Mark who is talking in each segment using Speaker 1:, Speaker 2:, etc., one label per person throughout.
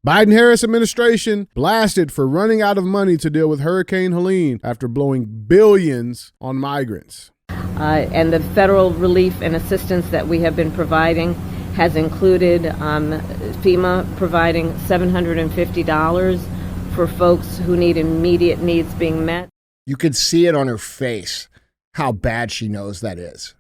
Speaker 1: Biden-Harris administration blasted for running out of money to deal with Hurricane Helene after blowing billions on migrants.
Speaker 2: And the federal relief and assistance that we have been providing has included FEMA providing $750 for folks who need immediate needs being met.
Speaker 3: You could see it on her face, how bad she knows that is.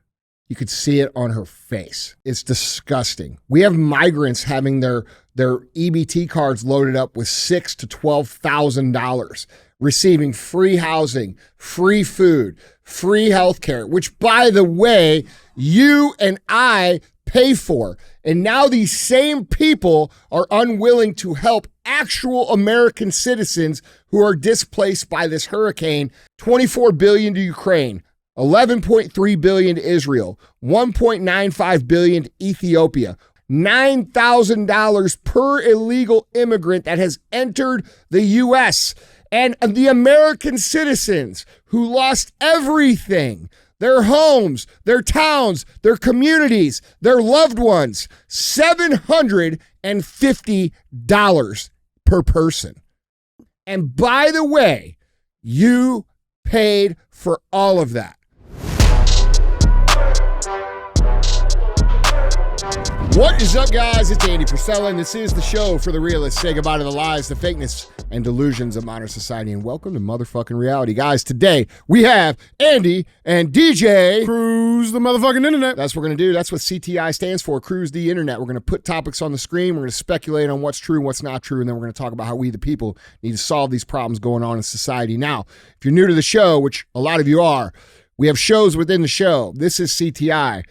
Speaker 3: You could see it on her face. It's disgusting. We have migrants having their EBT cards loaded up with $6,000 to $12,000, receiving free housing, free food, free health care, which, by the way, you and I pay for. And now these same people are unwilling to help actual American citizens who are displaced by this hurricane. $24 billion to Ukraine, $11.3 billion to Israel, $1.95 billion to Ethiopia, $9,000 per illegal immigrant that has entered the U.S. And the American citizens who lost everything, their homes, their towns, their communities, their loved ones, $750 per person. And by the way, you paid for all of that. What is up, guys? It's Andy Frisella, and this is the show for the realists. Say goodbye to the lies, the fakeness, and delusions of modern society, and welcome to motherfucking reality. Guys, today we have Andy and DJ
Speaker 1: Cruise the motherfucking internet.
Speaker 3: That's what we're going to do. That's what CTI stands for, Cruise the Internet. We're going to put topics on the screen. We're going to speculate on what's true and what's not true, and then we're going to talk about how we, the people, need to solve these problems going on in society. Now, if you're new to the show, which a lot of you are, we have shows within the show. This is CTI.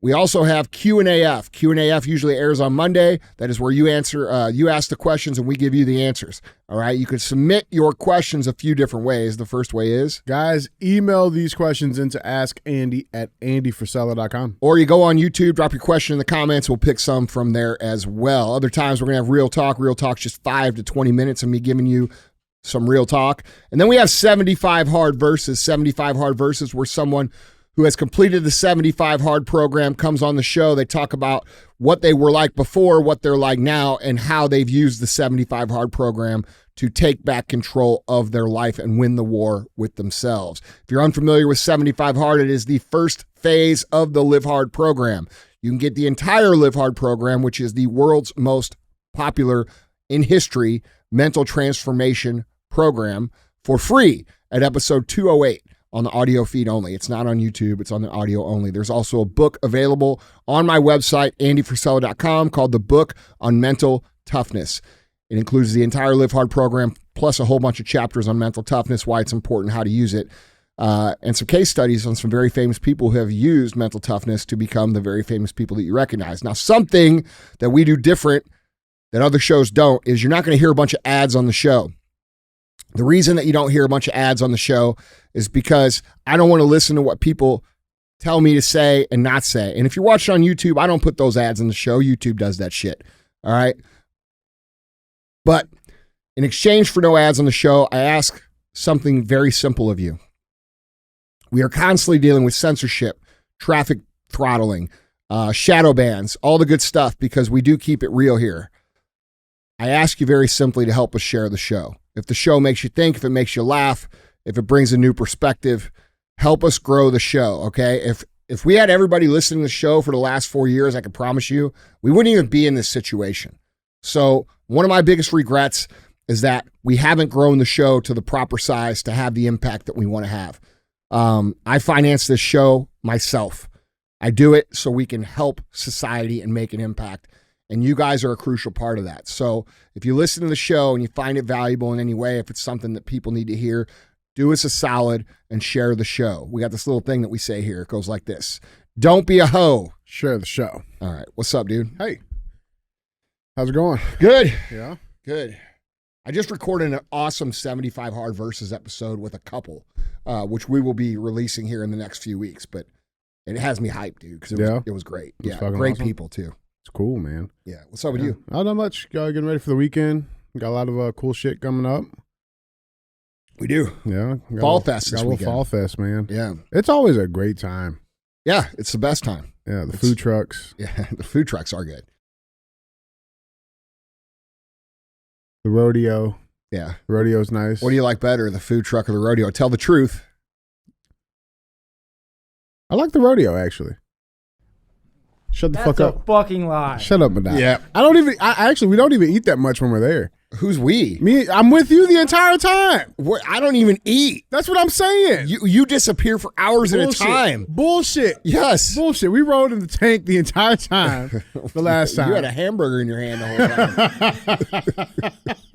Speaker 3: We also have Q&AF. Q&AF usually airs on Monday. That is where you ask the questions and we give you the answers. All right. You can submit your questions a few different ways. The first way is,
Speaker 1: guys, email these questions into askandy@andyfrisella.com.
Speaker 3: Or you go on YouTube, drop your question in the comments. We'll pick some from there as well. Other times we're going to have real talk. Real talk's just 5 to 20 minutes of me giving you some real talk. And then we have 75 hard verses. 75 hard verses where someone who has completed the 75 hard program comes on the show. They talk about what they were like before, what they're like now, and how they've used the 75 hard program to take back control of their life and win the war with themselves. If you're unfamiliar with 75 hard, it is the first phase of the Live Hard program. You can get the entire Live Hard program, which is the world's most popular in history mental transformation program, for free at episode 208. On the audio feed only. It's not on YouTube. It's on the audio only. There's also a book available on my website, andyfrisella.com, called The Book on Mental Toughness. It includes the entire Live Hard program, plus a whole bunch of chapters on mental toughness, why it's important, how to use it, and some case studies on some very famous people who have used mental toughness to become the very famous people that you recognize. Now, something that we do different that other shows don't is you're not going to hear a bunch of ads on the show. The reason that you don't hear a bunch of ads on the show is because I don't want to listen to what people tell me to say and not say. And if you're watching on YouTube, I don't put those ads on the show. YouTube does that shit. All right. But in exchange for no ads on the show, I ask something very simple of you. We are constantly dealing with censorship, traffic throttling, shadow bans, all the good stuff, because we do keep it real here. I ask you very simply to help us share the show. If the show makes you think, if it makes you laugh, if it brings a new perspective, help us grow the show, okay? If we had everybody listening to the show for the last 4 years, I can promise you, we wouldn't even be in this situation. So one of my biggest regrets is that we haven't grown the show to the proper size to have the impact that we want to have. I finance this show myself. I do it so we can help society and make an impact. And you guys are a crucial part of that. So if you listen to the show and you find it valuable in any way, if it's something that people need to hear, do us a solid and share the show. We got this little thing that we say here. It goes like this. Don't be a hoe.
Speaker 1: Share the show.
Speaker 3: All right. What's up, dude?
Speaker 1: Hey. How's it going?
Speaker 3: Good.
Speaker 1: Yeah?
Speaker 3: Good. I just recorded an awesome 75 Hard Verses episode with a couple, which we will be releasing here in the next few weeks. But it has me hyped, dude, because it was great.
Speaker 1: It was
Speaker 3: great
Speaker 1: awesome.
Speaker 3: People, too.
Speaker 1: It's cool, man.
Speaker 3: Yeah. What's up with you?
Speaker 1: Not that much. Getting ready for the weekend. Got a lot of cool shit coming up.
Speaker 3: We do.
Speaker 1: Yeah.
Speaker 3: Fall Fest this weekend.
Speaker 1: Fall Fest, man.
Speaker 3: Yeah.
Speaker 1: It's always a great time.
Speaker 3: Yeah. It's the best time.
Speaker 1: Yeah. The food trucks.
Speaker 3: Yeah. The food trucks are good.
Speaker 1: The rodeo.
Speaker 3: Yeah.
Speaker 1: The rodeo's nice.
Speaker 3: What do you like better, the food truck or the rodeo? Tell the truth.
Speaker 1: I like the rodeo, actually. Shut the fuck up.
Speaker 4: That's a fucking lie.
Speaker 1: Shut up, Madonna.
Speaker 3: Yeah.
Speaker 1: We don't even eat that much when we're there.
Speaker 3: Who's we?
Speaker 1: Me, I'm with you the entire time.
Speaker 3: I don't even eat.
Speaker 1: That's what I'm saying.
Speaker 3: You disappear for hours at a time.
Speaker 1: Bullshit.
Speaker 3: Yes.
Speaker 1: Bullshit. We rode in the tank the entire time. The last time.
Speaker 3: You had a hamburger in your hand the whole time.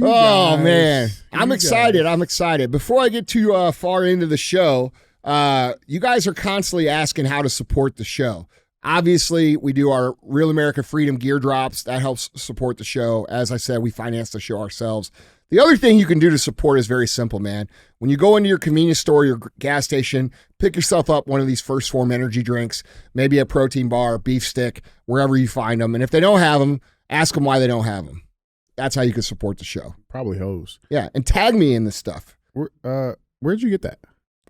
Speaker 3: Oh, man. I'm excited. I'm excited. Before I get too far into the show, you guys are constantly asking how to support the show. Obviously, we do our Real America Freedom gear drops. That helps support the show. As I said, we finance the show ourselves. The other thing you can do to support is very simple, man. When you go into your convenience store, your gas station, pick yourself up one of these First Form energy drinks, maybe a protein bar, a beef stick, wherever you find them. And if they don't have them, ask them why they don't have them. That's how you can support the show.
Speaker 1: Probably hoes.
Speaker 3: Yeah, and tag me in this stuff.
Speaker 1: Where'd you get that?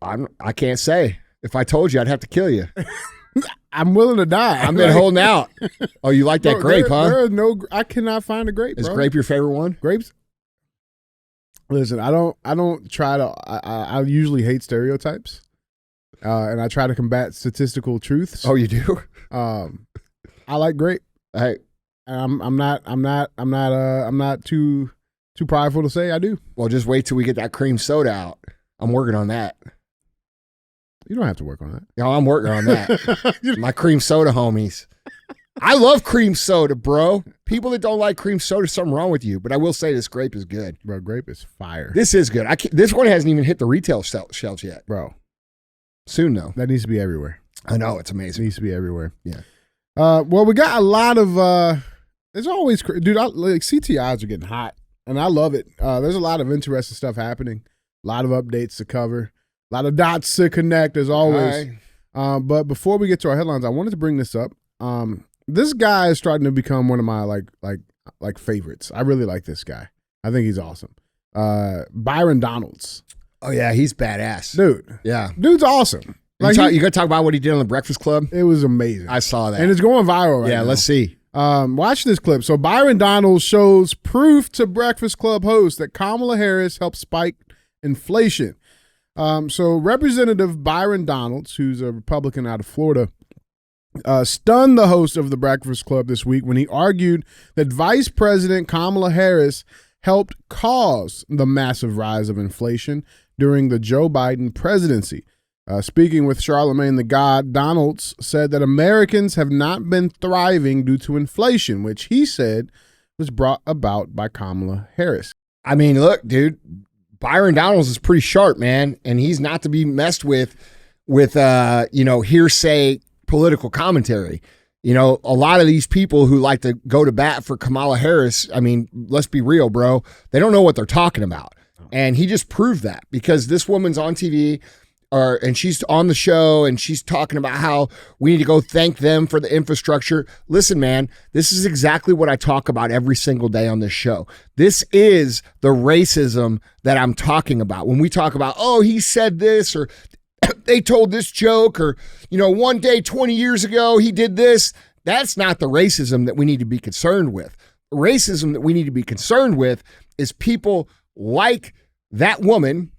Speaker 3: I can't say. If I told you, I'd have to kill you.
Speaker 1: I'm willing to die.
Speaker 3: I've been holding out. Oh, you like that grape, huh?
Speaker 1: There is I cannot find a grape.
Speaker 3: Is
Speaker 1: bro.
Speaker 3: grape your favorite one?
Speaker 1: Grapes. Listen, I don't try to. I usually hate stereotypes, and I try to combat statistical truths.
Speaker 3: Oh, you do?
Speaker 1: I like grape.
Speaker 3: Hey,
Speaker 1: I'm not too prideful to say I do.
Speaker 3: Well, just wait till we get that cream soda out. I'm working on that.
Speaker 1: You don't have to work on that.
Speaker 3: No, I'm working on that. My cream soda homies. I love cream soda, bro. People that don't like cream soda, something wrong with you. But I will say this grape is good.
Speaker 1: Bro, grape is fire.
Speaker 3: This is good. This one hasn't even hit the retail shelves yet.
Speaker 1: Bro.
Speaker 3: Soon, though.
Speaker 1: That needs to be everywhere.
Speaker 3: I know. It's
Speaker 1: It
Speaker 3: amazing.
Speaker 1: needs to be everywhere.
Speaker 3: Yeah.
Speaker 1: Well, we got a lot of, there's always, dude, like CTIs are getting hot, and I love it. There's a lot of interesting stuff happening, a lot of updates to cover, a lot of dots to connect, as always.
Speaker 3: Right.
Speaker 1: But before we get to our headlines, I wanted to bring this up. This guy is starting to become one of my like favorites. I really like this guy. I think he's awesome. Byron Donalds.
Speaker 3: Oh, yeah. He's badass.
Speaker 1: Dude.
Speaker 3: Yeah.
Speaker 1: Dude's awesome.
Speaker 3: You got to talk about what he did on the Breakfast Club?
Speaker 1: It was amazing.
Speaker 3: I saw that.
Speaker 1: And it's going viral right now.
Speaker 3: Yeah, let's see.
Speaker 1: Watch this clip. So Byron Donalds shows proof to Breakfast Club host that Kamala Harris helped spike inflation. So Representative Byron Donalds, who's a Republican out of Florida, stunned the host of the Breakfast Club this week when he argued that Vice President Kamala Harris helped cause the massive rise of inflation during the Joe Biden presidency. Speaking with Charlemagne the God, Donalds said that Americans have not been thriving due to inflation, which he said was brought about by Kamala Harris.
Speaker 3: I mean, look, dude, Byron Donalds is pretty sharp, man, and he's not to be messed with hearsay political commentary. You know, a lot of these people who like to go to bat for Kamala Harris, I mean, let's be real, bro. They don't know what they're talking about. And he just proved that because this woman's on TV and she's on the show and she's talking about how we need to go thank them for the infrastructure. Listen, man, this is exactly what I talk about every single day on this show. This is the racism that I'm talking about. When we talk about, oh, he said this or they told this joke or, one day 20 years ago he did this. That's not the racism that we need to be concerned with. The racism that we need to be concerned with is people like that woman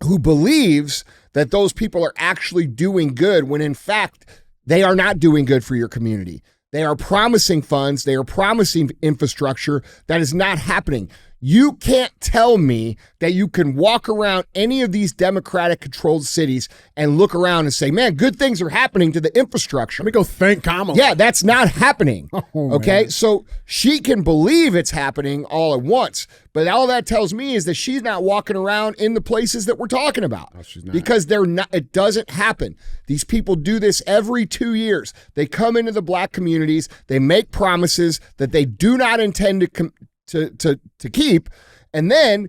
Speaker 3: who believes that those people are actually doing good when in fact they are not doing good for your community. They are promising funds. They are promising infrastructure that is not happening. You can't tell me that you can walk around any of these Democratic controlled cities and look around and say, man, good things are happening to the infrastructure.
Speaker 1: Let me go thank Kamala.
Speaker 3: Yeah, that's not happening. Okay,
Speaker 1: man.
Speaker 3: So she can believe it's happening all at once, but all that tells me is that she's not walking around in the places that we're talking about.
Speaker 1: No, she's not.
Speaker 3: Because they're not. It doesn't happen. These people do this every 2 years. They come into the black communities. They make promises that they do not intend to keep, and then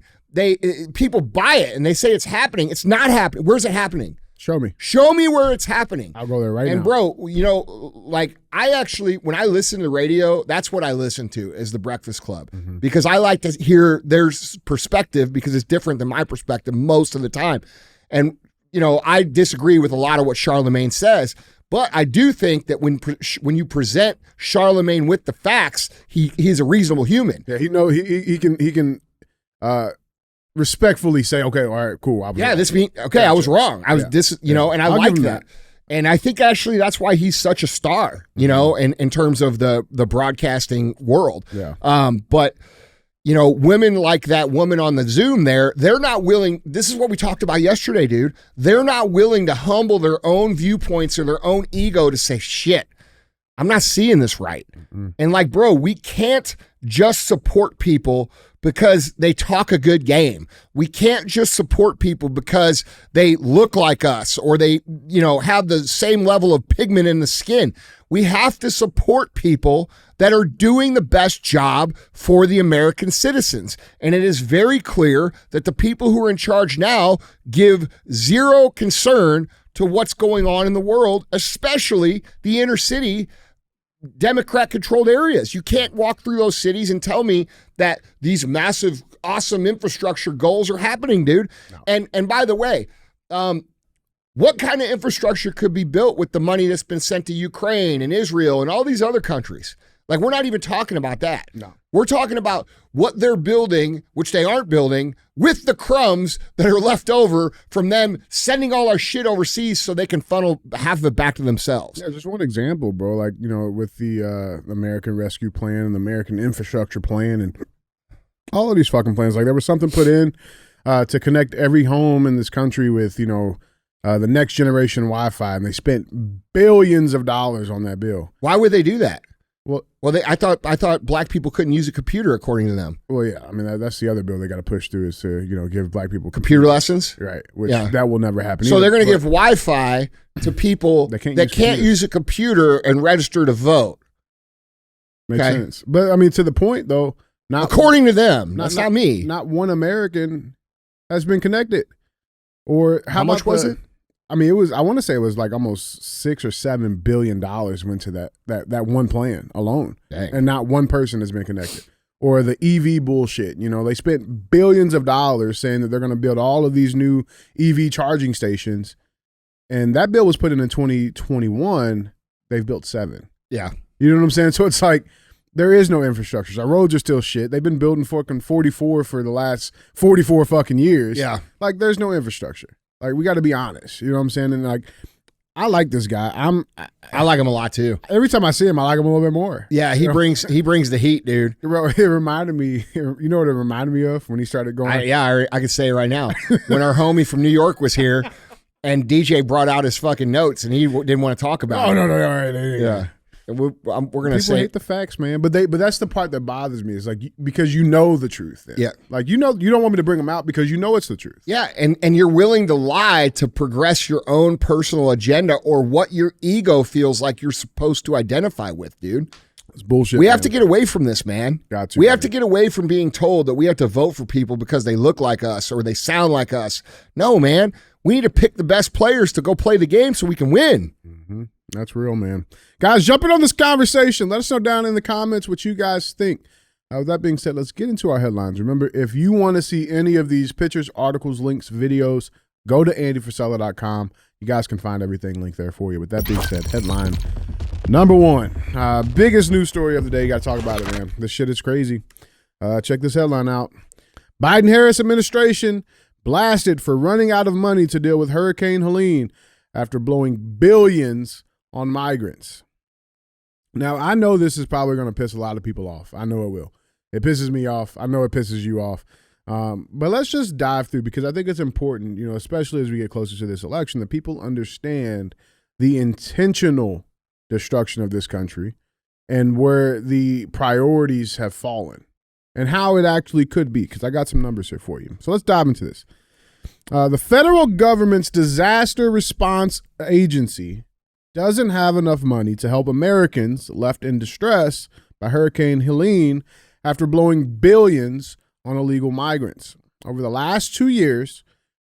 Speaker 3: people buy it and they say it's happening. It's not happening. Where's it happening?
Speaker 1: Show me
Speaker 3: where it's happening.
Speaker 1: I'll go there right now.
Speaker 3: And bro, like I actually, when I listen to the radio, that's what I listen to is the Breakfast Club because I like to hear their perspective because it's different than my perspective most of the time. And I disagree with a lot of what Charlemagne says, But I do think that when you present Charlemagne with the facts, he's a reasonable human.
Speaker 1: Yeah, he can respectfully say, okay, all right, cool. I was wrong. I was and I like that. And I think actually that's why he's such a star, in terms of the broadcasting world. Yeah.
Speaker 3: But women like that woman on the Zoom they're not willing. This is what we talked about yesterday, dude. They're not willing to humble their own viewpoints or their own ego to say, shit, I'm not seeing this right. Mm-hmm. And bro, we can't just support people because they talk a good game. We can't just support people because they look like us or they, have the same level of pigment in the skin. We have to support people that are doing the best job for the American citizens. And it is very clear that the people who are in charge now give zero concern to what's going on in the world, especially the inner city Democrat-controlled areas. You can't walk through those cities and tell me that these massive, awesome infrastructure goals are happening, dude. No. And by the way, what kind of infrastructure could be built with the money that's been sent to Ukraine and Israel and all these other countries? We're not even talking about that.
Speaker 1: No.
Speaker 3: We're talking about what they're building, which they aren't building, with the crumbs that are left over from them sending all our shit overseas so they can funnel half of it back to themselves.
Speaker 1: Yeah, just one example, bro. With the American Rescue Plan and the American Infrastructure Plan and all of these fucking plans. There was something put in to connect every home in this country with, the next generation Wi-Fi, and they spent billions of dollars on that bill.
Speaker 3: Why would they do that?
Speaker 1: Well,
Speaker 3: I thought black people couldn't use a computer, according to them.
Speaker 1: Well, yeah, I mean that's the other bill they got to push through is to give black people
Speaker 3: computer lessons,
Speaker 1: right? Which that will never happen.
Speaker 3: So they're going to give Wi-Fi to people that can't use a computer and register to vote.
Speaker 1: Makes sense, but I mean to the point though. Not
Speaker 3: according to them. That's not me.
Speaker 1: Not one American has been connected. Or
Speaker 3: how much was it?
Speaker 1: I mean, I want to say it was almost $6 or $7 billion went to that one plan alone.
Speaker 3: Dang.
Speaker 1: And not one person has been connected. Or the EV bullshit. They spent billions of dollars saying that they're going to build all of these new EV charging stations. And that bill was put in 2021. They've built 7.
Speaker 3: Yeah.
Speaker 1: You know what I'm saying? So it's there is no infrastructure. Our roads are still shit. They've been building fucking 44 for the last 44 fucking years.
Speaker 3: Yeah.
Speaker 1: There's no infrastructure. We got to be honest. You know what I'm saying? And I like this guy.
Speaker 3: I like him a lot too.
Speaker 1: Every time I see him, I like him a little bit more.
Speaker 3: Yeah, he brings the heat, dude.
Speaker 1: It reminded me. You know what it reminded me of when he started going?
Speaker 3: I could say it right now. When our homie from New York was here, and DJ brought out his fucking notes, and he didn't want to talk about it.
Speaker 1: No. All right.
Speaker 3: Yeah. We're gonna
Speaker 1: people hate the facts, man. But that's the part that bothers me. Is because the truth. Then.
Speaker 3: Yeah.
Speaker 1: You don't want me to bring them out because it's the truth.
Speaker 3: Yeah, and you're willing to lie to progress your own personal agenda or what your ego feels like you're supposed to identify with, dude.
Speaker 1: It's bullshit.
Speaker 3: We have to get away from this, man. We have to get away from being told that we have to vote for people because they look like us or they sound like us. No, man. We need to pick the best players to go play the game so we can win.
Speaker 1: Mm-hmm. That's real, man. Guys, jumping on this conversation. Let us know down in the comments what you guys think. With that being said, let's get into our headlines. Remember, if you want to see any of these pictures, articles, links, videos, go to andyfrisella.com. You guys can find everything linked there for you. With that being said, headline number 1. Biggest news story of the day. You got to talk about it, man. This shit is crazy. Check this headline out. Biden-Harris administration blasted for running out of money to deal with Hurricane Helene after blowing billions on migrants. Now, I know this is probably going to piss a lot of people off. I know it will. It pisses me off. I know it pisses you off. But let's just dive through because I think it's important, especially as we get closer to this election, that people understand the intentional destruction of this country and where the priorities have fallen and how it actually could be, because I got some numbers here for you. So let's dive into this. The federal government's disaster response agency doesn't have enough money to help Americans left in distress by Hurricane Helene after blowing billions on illegal migrants. Over the last 2 years,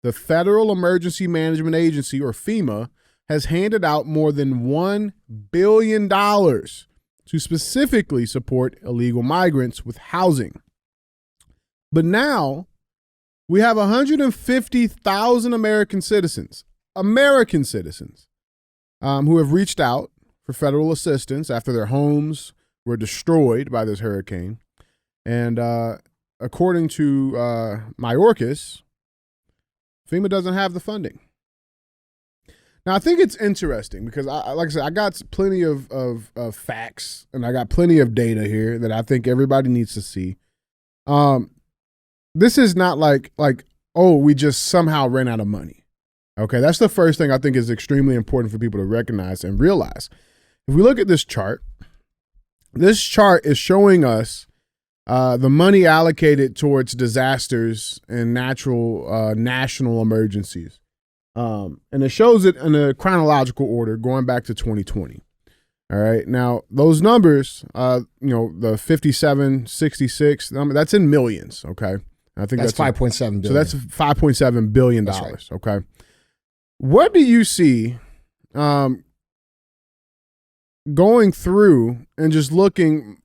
Speaker 1: the Federal Emergency Management Agency, or FEMA, has handed out more than $1 billion to specifically support illegal migrants with housing. But now we have 150,000 American citizens who have reached out for federal assistance after their homes were destroyed by this hurricane. And according to Mayorkas, FEMA doesn't have the funding. Now, I think it's interesting because, like I said, I got plenty of facts and I got plenty of data here that I think everybody needs to see. This is not like, oh, we just somehow ran out of money. Okay, that's the first thing I think is extremely important for people to recognize and realize. If we look at this chart is showing us the money allocated towards disasters and natural national emergencies. And it shows it in a chronological order going back to 2020. All right. Now, those numbers, the 57, 66, that's in millions. Okay. I think that's
Speaker 3: 5.7 billion.
Speaker 1: So that's $5.7 billion. Right. Okay. What do you see going through and just looking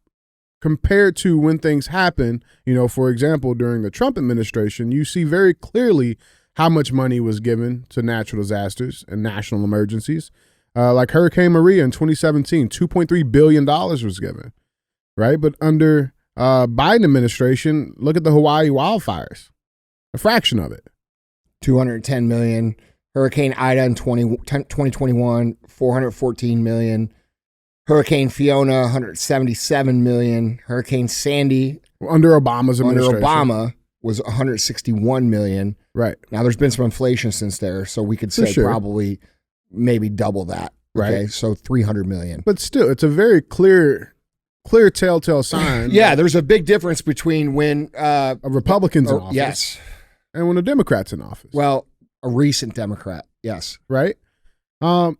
Speaker 1: compared to when things happen? For example, during the Trump administration, you see very clearly how much money was given to natural disasters and national emergencies. Like Hurricane Maria in 2017, $2.3 billion was given, right? But under Biden administration, look at the Hawaii wildfires, a fraction of it.
Speaker 3: $210 million. Hurricane Ida in 2021, $414 million. Hurricane Fiona, $177 million. Hurricane Sandy.
Speaker 1: Under Obama's administration.
Speaker 3: Under Obama was $161 million.
Speaker 1: Right.
Speaker 3: Now, there's been some inflation since there, so we could say probably maybe double that. Okay,
Speaker 1: right.
Speaker 3: So $300 million.
Speaker 1: But still, it's a very clear telltale sign.
Speaker 3: Yeah, there's a big difference between when
Speaker 1: a Republican's in office.
Speaker 3: Yes.
Speaker 1: And when a Democrat's in office.
Speaker 3: Well, a recent Democrat, yes.
Speaker 1: Right? And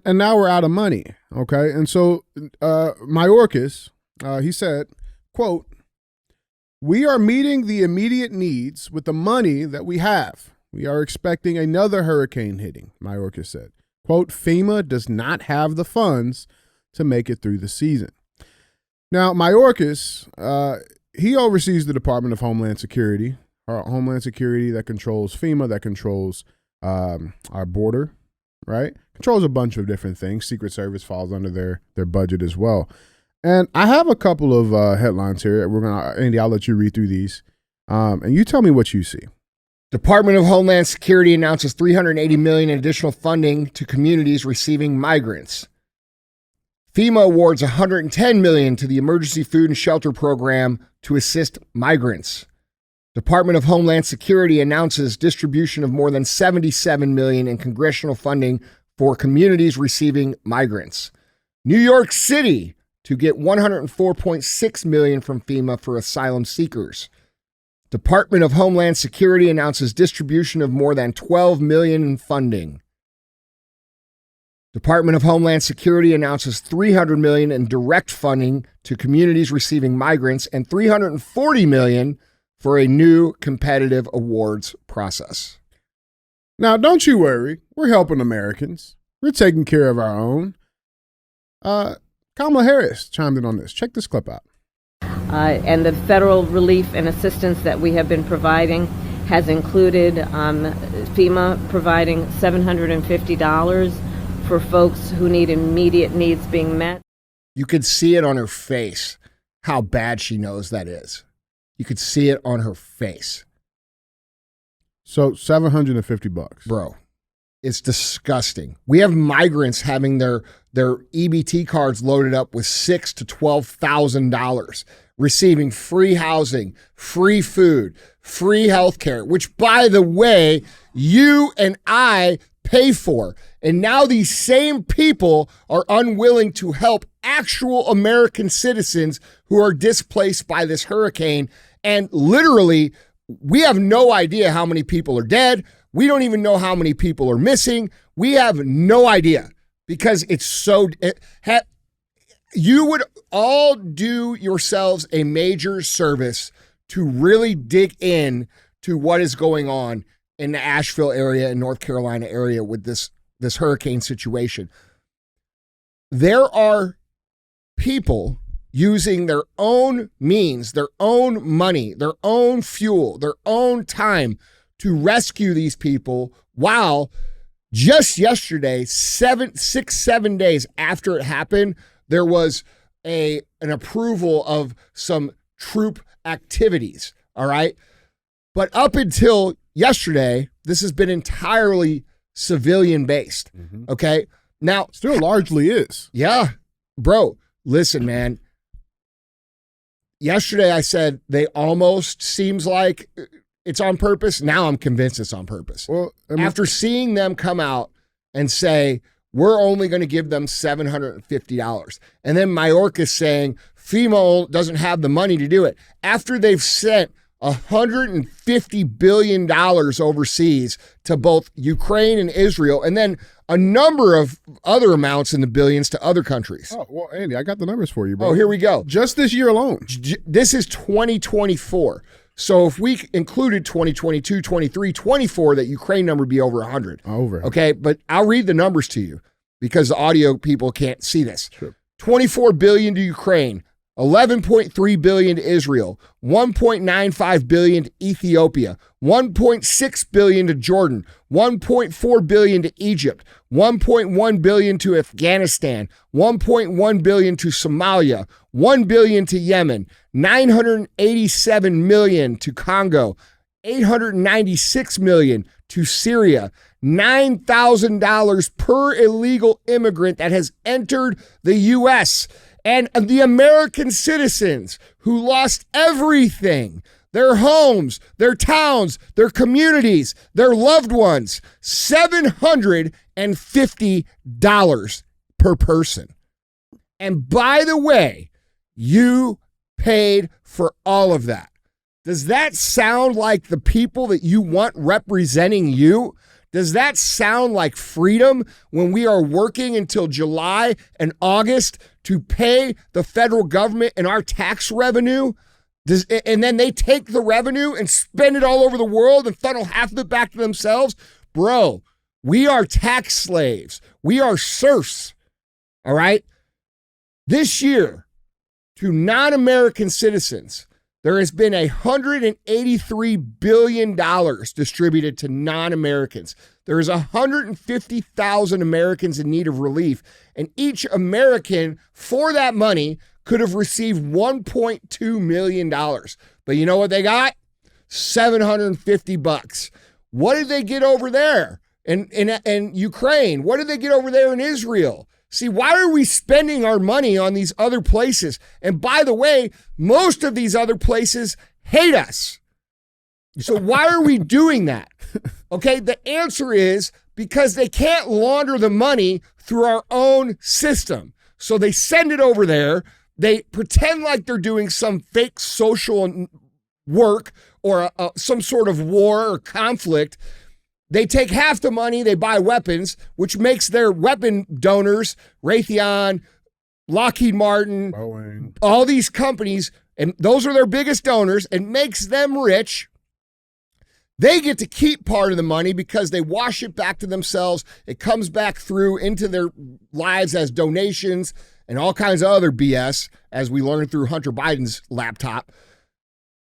Speaker 1: now we're out of money, okay? And so Mayorkas, he said, quote, "We are meeting the immediate needs with the money that we have. We are expecting another hurricane hitting," Mayorkas said. Quote, "FEMA does not have the funds to make it through the season." Now, Mayorkas, he oversees the Department of Homeland Security, that controls FEMA, that controls our border, right? Controls a bunch of different things. Secret Service falls under their budget as well. And I have a couple of headlines here. Andy, I'll let you read through these. And you tell me what you see.
Speaker 3: Department of Homeland Security announces $380 million in additional funding to communities receiving migrants. FEMA awards $110 million to the Emergency Food and Shelter Program to assist migrants. Department of Homeland Security announces distribution of more than $77 million in congressional funding for communities receiving migrants. New York City to get $104.6 million from FEMA for asylum seekers. Department of Homeland Security announces distribution of more than $12 million in funding. Department of Homeland Security announces $300 million in direct funding to communities receiving migrants and $340 million for a new competitive awards process.
Speaker 1: Now, don't you worry. We're helping Americans. We're taking care of our own. Kamala Harris chimed in on this. Check this clip out.
Speaker 2: And the federal relief and assistance that we have been providing has included FEMA providing $750 for folks who need immediate needs being met.
Speaker 3: You could see it on her face how bad she knows that is. You could see it on her face.
Speaker 1: So $750.
Speaker 3: Bro, it's disgusting. We have migrants having their EBT cards loaded up with $6,000 to $12,000, receiving free housing, free food, free healthcare, which, by the way, you and I pay for. And now these same people are unwilling to help actual American citizens who are displaced by this hurricane. And literally, we have no idea how many people are dead. We don't even know how many people are missing. We have no idea because it's so... You would all do yourselves a major service to really dig in to what is going on in the Asheville area and North Carolina area with this hurricane situation. There are people using their own means, their own money, their own fuel, their own time to rescue these people while Just yesterday, 7 days after it happened, there was an approval of some troop activities. All right. But up until yesterday, this has been entirely civilian based. Okay. Now,
Speaker 1: still largely is.
Speaker 3: Yeah. Bro, listen, man. Yesterday I said they almost seems like it's on purpose. Now I'm convinced it's on purpose.
Speaker 1: Well,
Speaker 3: after seeing them come out and say, we're only going to give them $750. And then Mayorkas saying FEMA doesn't have the money to do it. After they've sent $150 billion overseas to both Ukraine and Israel, and then a number of other amounts in the billions to other countries.
Speaker 1: Oh, well, Andy, I got the numbers for you, bro.
Speaker 3: Oh, here we go.
Speaker 1: Just this year alone.
Speaker 3: This is 2024. So if we included 2022, 23, 24, that Ukraine number would be over 100.
Speaker 1: Over.
Speaker 3: Okay, but I'll read the numbers to you because the audio people can't see this.
Speaker 1: Sure.
Speaker 3: 24 billion to Ukraine, 11.3 billion to Israel, 1.95 billion to Ethiopia, 1.6 billion to Jordan, 1.4 billion to Egypt, 1.1 billion to Afghanistan, 1.1 billion to Somalia, 1 billion to Yemen, 987 million to Congo, 896 million to Syria, $9,000 per illegal immigrant that has entered the U.S., and the American citizens who lost everything, their homes, their towns, their communities, their loved ones, $750 per person. And by the way, you paid for all of that. Does that sound like the people that you want representing you? Does that sound like freedom when we are working until July and August to pay the federal government and our tax revenue? And then they take the revenue and spend it all over the world and funnel half of it back to themselves? Bro, we are tax slaves. We are serfs. All right? This year, to non-American citizens, there has been $183 billion distributed to non-Americans. There is 150,000 Americans in need of relief, and each American for that money could have received $1.2 million. But you know what they got? $750. What did they get over there in Ukraine? What did they get over there in Israel? See, why are we spending our money on these other places? And by the way, most of these other places hate us. So why are we doing that? Okay, the answer is because they can't launder the money through our own system. So they send it over there. They pretend like they're doing some fake social work or some sort of war or conflict. They take half the money, they buy weapons, which makes their weapon donors, Raytheon, Lockheed Martin,
Speaker 1: Boeing,
Speaker 3: all these companies, and those are their biggest donors, and makes them rich. They get to keep part of the money because they wash it back to themselves. It comes back through into their lives as donations and all kinds of other BS, as we learned through Hunter Biden's laptop.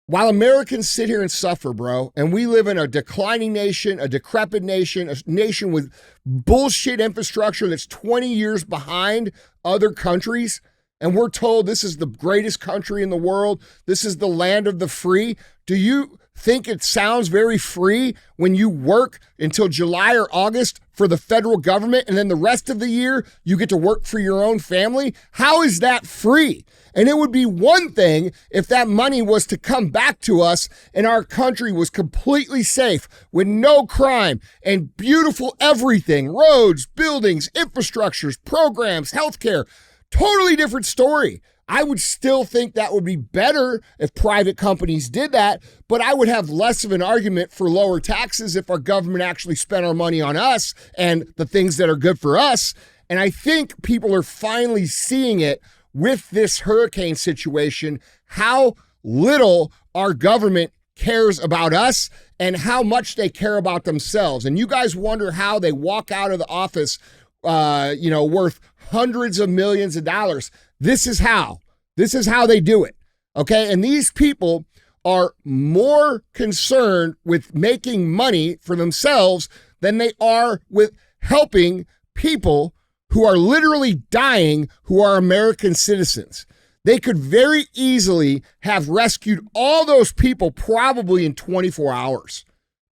Speaker 3: While Americans sit here and suffer, bro, and we live in a declining nation, a decrepit nation, a nation with bullshit infrastructure that's 20 years behind other countries, and we're told this is the greatest country in the world, this is the land of the free, do you think it sounds very free when you work until July or August for the federal government and then the rest of the year you get to work for your own family? How is that free? And it would be one thing if that money was to come back to us and our country was completely safe with no crime and beautiful everything, roads, buildings, infrastructures, programs, healthcare. Totally different story. I would still think that would be better if private companies did that, but I would have less of an argument for lower taxes if our government actually spent our money on us and the things that are good for us. And I think people are finally seeing it with this hurricane situation, how little our government cares about us and how much they care about themselves. And you guys wonder how they walk out of the office, worth hundreds of millions of dollars. This is how they do it. Okay. And these people are more concerned with making money for themselves than they are with helping people who are literally dying, who are American citizens. They could very easily have rescued all those people probably in 24 hours,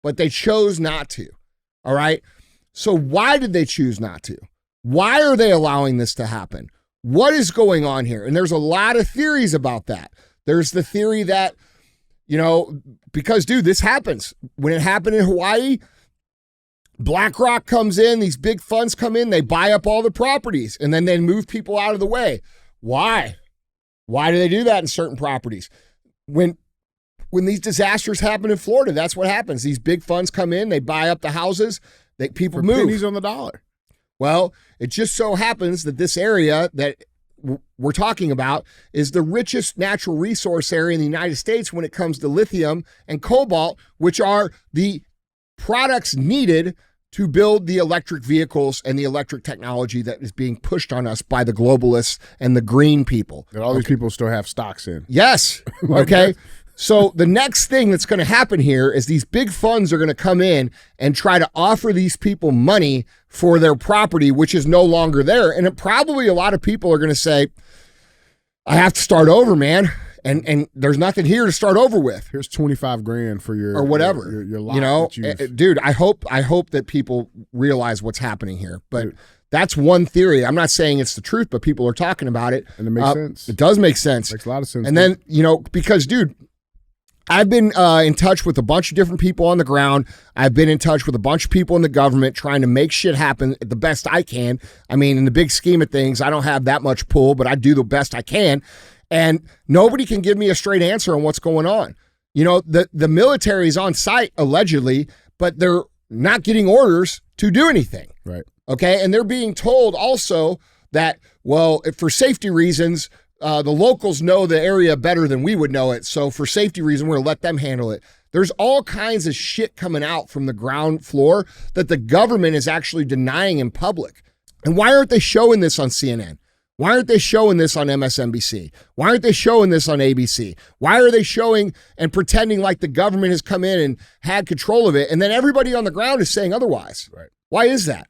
Speaker 3: but they chose not to. All right. So why did they choose not to? Why are they allowing this to happen? What is going on here? And there's a lot of theories about that. There's the theory that, because, dude, this happens. When it happened in Hawaii, BlackRock comes in, these big funds come in, they buy up all the properties, and then they move people out of the way. Why? Why do they do that in certain properties? When these disasters happen in Florida, that's what happens. These big funds come in, they buy up the houses, people
Speaker 1: For
Speaker 3: move.
Speaker 1: pennies on the dollar.
Speaker 3: Well, it just so happens that this area that we're talking about is the richest natural resource area in the United States when it comes to lithium and cobalt, which are the products needed to build the electric vehicles and the electric technology that is being pushed on us by the globalists and the green people.
Speaker 1: That all these people still have stocks in.
Speaker 3: Yes. Okay. So the next thing that's going to happen here is these big funds are going to come in and try to offer these people money for their property, which is no longer there. And probably a lot of people are going to say, I have to start over, man. And there's nothing here to start over with.
Speaker 1: Here's 25 grand for your
Speaker 3: or whatever.
Speaker 1: Your lot
Speaker 3: dude, I hope that people realize what's happening here. But that's one theory. I'm not saying it's the truth, but people are talking about it.
Speaker 1: And it makes sense.
Speaker 3: It does make sense.
Speaker 1: Makes a lot of sense.
Speaker 3: And then, because, dude, I've been in touch with a bunch of different people on the ground. I've been in touch with a bunch of people in the government trying to make shit happen the best I can. I mean, in the big scheme of things, I don't have that much pull, but I do the best I can. And nobody can give me a straight answer on what's going on. The military is on site, allegedly, but they're not getting orders to do anything.
Speaker 1: Right.
Speaker 3: Okay. And they're being told also that, well, for safety reasons, the locals know the area better than we would know it. So for safety reasons, we're going to let them handle it. There's all kinds of shit coming out from the ground floor that the government is actually denying in public. And why aren't they showing this on CNN? Why aren't they showing this on MSNBC? Why aren't they showing this on ABC? Why are they showing and pretending like the government has come in and had control of it, and then everybody on the ground is saying otherwise?
Speaker 1: Right.
Speaker 3: Why is that?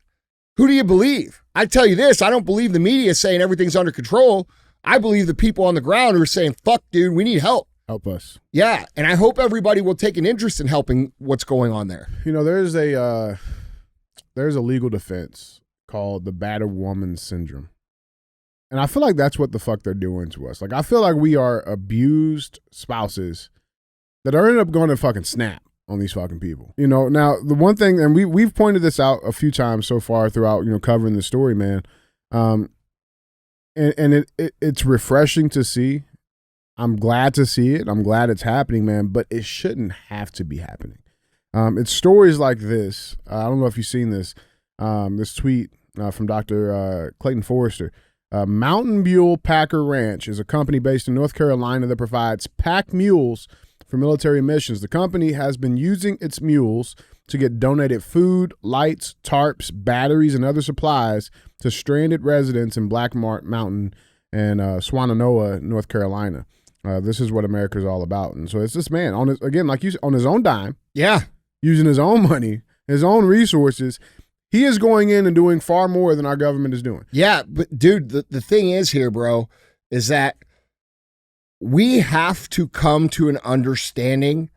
Speaker 3: Who do you believe? I tell you this, I don't believe the media saying everything's under control. I believe the people on the ground who are saying, fuck, dude, we need help.
Speaker 1: Help us.
Speaker 3: Yeah, and I hope everybody will take an interest in helping what's going on there.
Speaker 1: There's a legal defense called the battered woman syndrome. And I feel like that's what the fuck they're doing to us. Like, I feel like we are abused spouses that are ended up going to fucking snap on these fucking people. Now the one thing, and we've pointed this out a few times so far throughout, covering the story, man. And it's refreshing to see. I'm glad to see it. I'm glad it's happening, man, but it shouldn't have to be happening. It's stories like this. I don't know if you've seen this tweet from Dr. Clayton Forrester. Mountain Mule Packer Ranch is a company based in North Carolina that provides pack mules for military missions. The company has been using its mules to get donated food, lights, tarps, batteries, and other supplies to stranded residents in Black Mountain and Swannanoa, North Carolina. This is what America's all about. And so it's this man on his own dime.
Speaker 3: Yeah.
Speaker 1: Using his own money, his own resources. He is going in and doing far more than our government is doing.
Speaker 3: Yeah, but dude, the thing is here, bro, is that we have to come to an understanding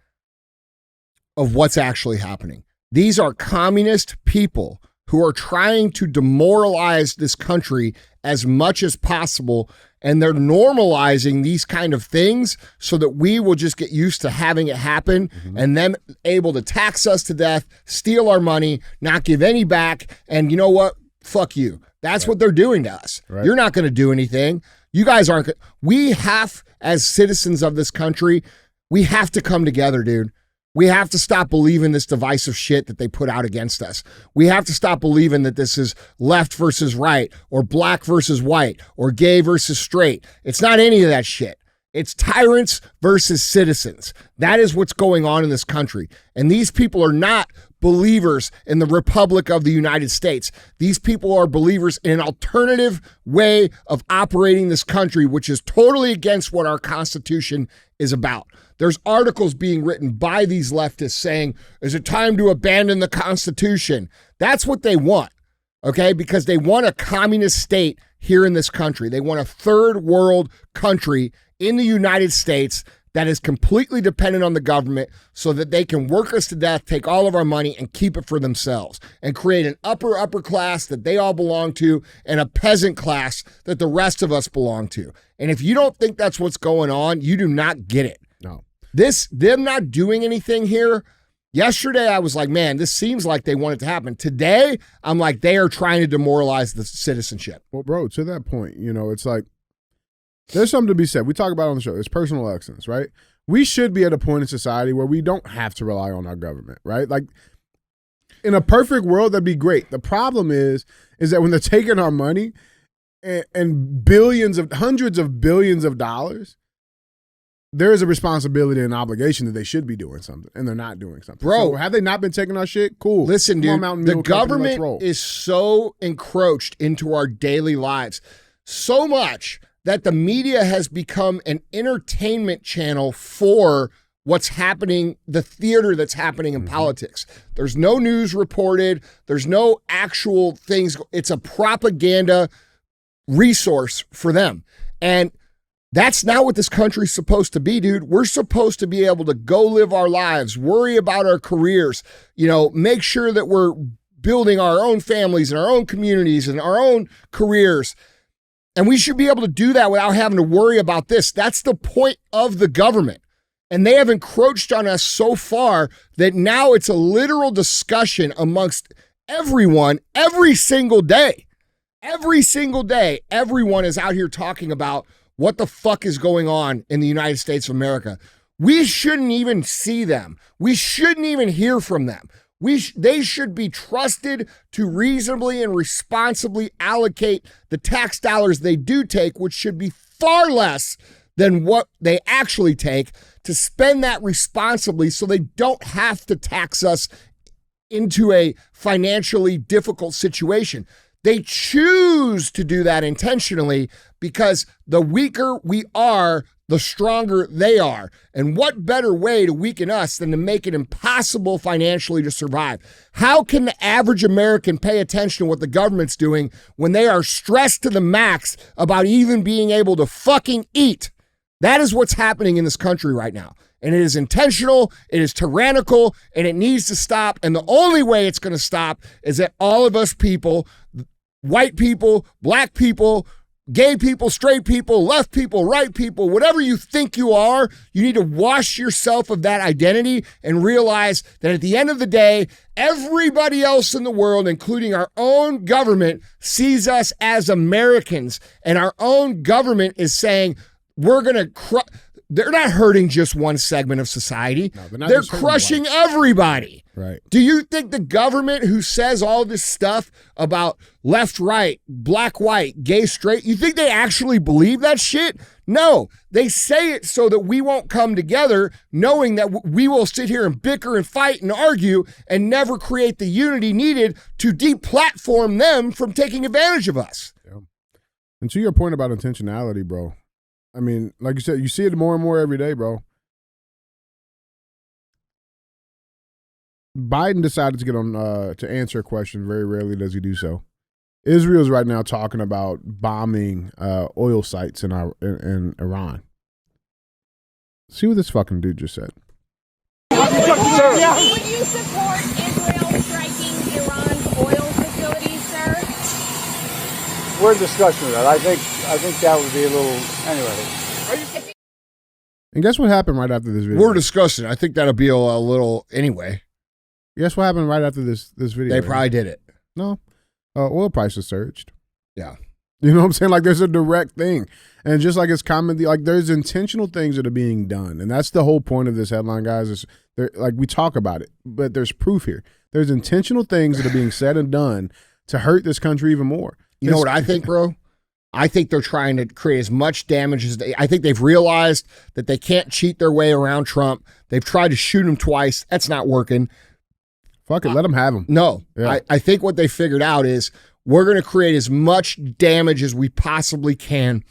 Speaker 3: of what's actually happening. These are communist people who are trying to demoralize this country as much as possible, and they're normalizing these kind of things so that we will just get used to having it happen, and them able to tax us to death, steal our money, not give any back, and you know what? Fuck you. That's what they're doing to us. Right. You're not going to do anything. You guys aren't. We have, as citizens of this country, we have to come together, dude. We have to stop believing this divisive shit that they put out against us. We have to stop believing that this is left versus right, or black versus white, or gay versus straight. It's not any of that shit. It's tyrants versus citizens. That is what's going on in this country. And these people are not believers in the Republic of the United States. These people are believers in an alternative way of operating this country, which is totally against what our Constitution is about. There's articles being written by these leftists saying, is it time to abandon the Constitution? That's what they want. okay? Because they want a communist state here in this country. They want a third world country in the United States that is completely dependent on the government so that they can work us to death, take all of our money, and keep it for themselves, and create an upper them that they all belong to and a peasant class that the rest of us belong to. And if you don't think that's what's going on, you do not get it.
Speaker 1: No.
Speaker 3: Them not doing anything here, yesterday I was like, man, this seems like they want it to happen. Today, I'm like, they are trying to demoralize the citizenship.
Speaker 1: Well, bro, to that point, it's like, there's something to be said. We talk about it on the show. It's personal excellence, right? We should be at a point in society where we don't have to rely on our government, right? Like, in a perfect world, that'd be great. The problem is that when they're taking our money and hundreds of billions of dollars, there is a responsibility and obligation that they should be doing something, and they're not doing something.
Speaker 3: Bro,
Speaker 1: so have they not been taking our shit? Cool.
Speaker 3: Listen, dude, the government is so encroached into our daily lives, so much that the media has become an entertainment channel for what's happening, the theater that's happening in politics. There's no news reported. There's no actual things. It's a propaganda resource for them. And that's not what this country's supposed to be, dude. We're supposed to be able to go live our lives, worry about our careers, make sure that we're building our own families and our own communities and our own careers. And we should be able to do that without having to worry about this. That's the point of the government. And they have encroached on us so far that now it's a literal discussion amongst everyone every single day. Every single day, everyone is out here talking about what the fuck is going on in the United States of America. We shouldn't even see them. We shouldn't even hear from them. They should be trusted to reasonably and responsibly allocate the tax dollars they do take, which should be far less than what they actually take, to spend that responsibly so they don't have to tax us into a financially difficult situation. They choose to do that intentionally because the weaker we are, the stronger they are. And what better way to weaken us than to make it impossible financially to survive? How can the average American pay attention to what the government's doing when they are stressed to the max about even being able to fucking eat? That is what's happening in this country right now. And it is intentional, it is tyrannical, and it needs to stop. And the only way it's going to stop is that all of us people, white people, black people, gay people, straight people, left people, right people, whatever you think you are, you need to wash yourself of that identity and realize that at the end of the day, everybody else in the world, including our own government, sees us as Americans. And our own government is saying, we're going to they're not hurting just one segment of society. No, they're crushing everybody.
Speaker 1: Right.
Speaker 3: Do you think the government who says all this stuff about left, right, black, white, gay, straight, you think they actually believe that shit? No, they say it so that we won't come together, knowing that we will sit here and bicker and fight and argue and never create the unity needed to deplatform them from taking advantage of us.
Speaker 1: Yeah. And to your point about intentionality, bro, I mean, like you said, you see it more and more every day, bro. Biden decided to get on to answer a question. Very rarely does he do so. Israel's right now talking about bombing oil sites in Iran. See what this fucking dude just said.
Speaker 4: Would you support Israel striking Iran's oil facilities, sir?
Speaker 5: We're in discussion of that. I think that would be a little anyway.
Speaker 1: And guess what happened right after this video?
Speaker 3: We're discussing. I think that'll be a little anyway.
Speaker 1: Guess what happened right after this video?
Speaker 3: They probably did it.
Speaker 1: No. Oil prices surged.
Speaker 3: Yeah.
Speaker 1: You know what I'm saying? Like, there's a direct thing. And just like it's common, like, there's intentional things that are being done. And that's the whole point of this headline, guys, is like, we talk about it, but there's proof here. There's intentional things that are being said and done to hurt this country even more.
Speaker 3: You know what I think, bro? I think they're trying to create as much damage as I think they've realized that they can't cheat their way around Trump. They've tried to shoot him twice. That's not working.
Speaker 1: Fuck it, let them have him.
Speaker 3: No,
Speaker 1: yeah.
Speaker 3: I think what they figured out is we're going to create as much damage as we possibly can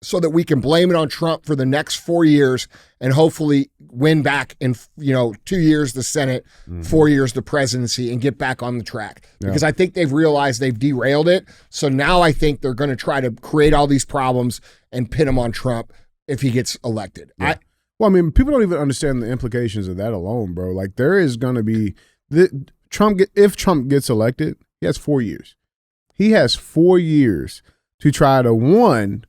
Speaker 3: so that we can blame it on Trump for the next 4 years and hopefully win back in 2 years the Senate, 4 years the presidency, and get back on the track. Because I think they've realized they've derailed it. So now I think they're going to try to create all these problems and pin him on Trump if he gets elected.
Speaker 1: Yeah. Well, I mean, people don't even understand the implications of that alone, bro. Like, there is going to be if Trump gets elected, he has 4 years. He has 4 years to try to, one,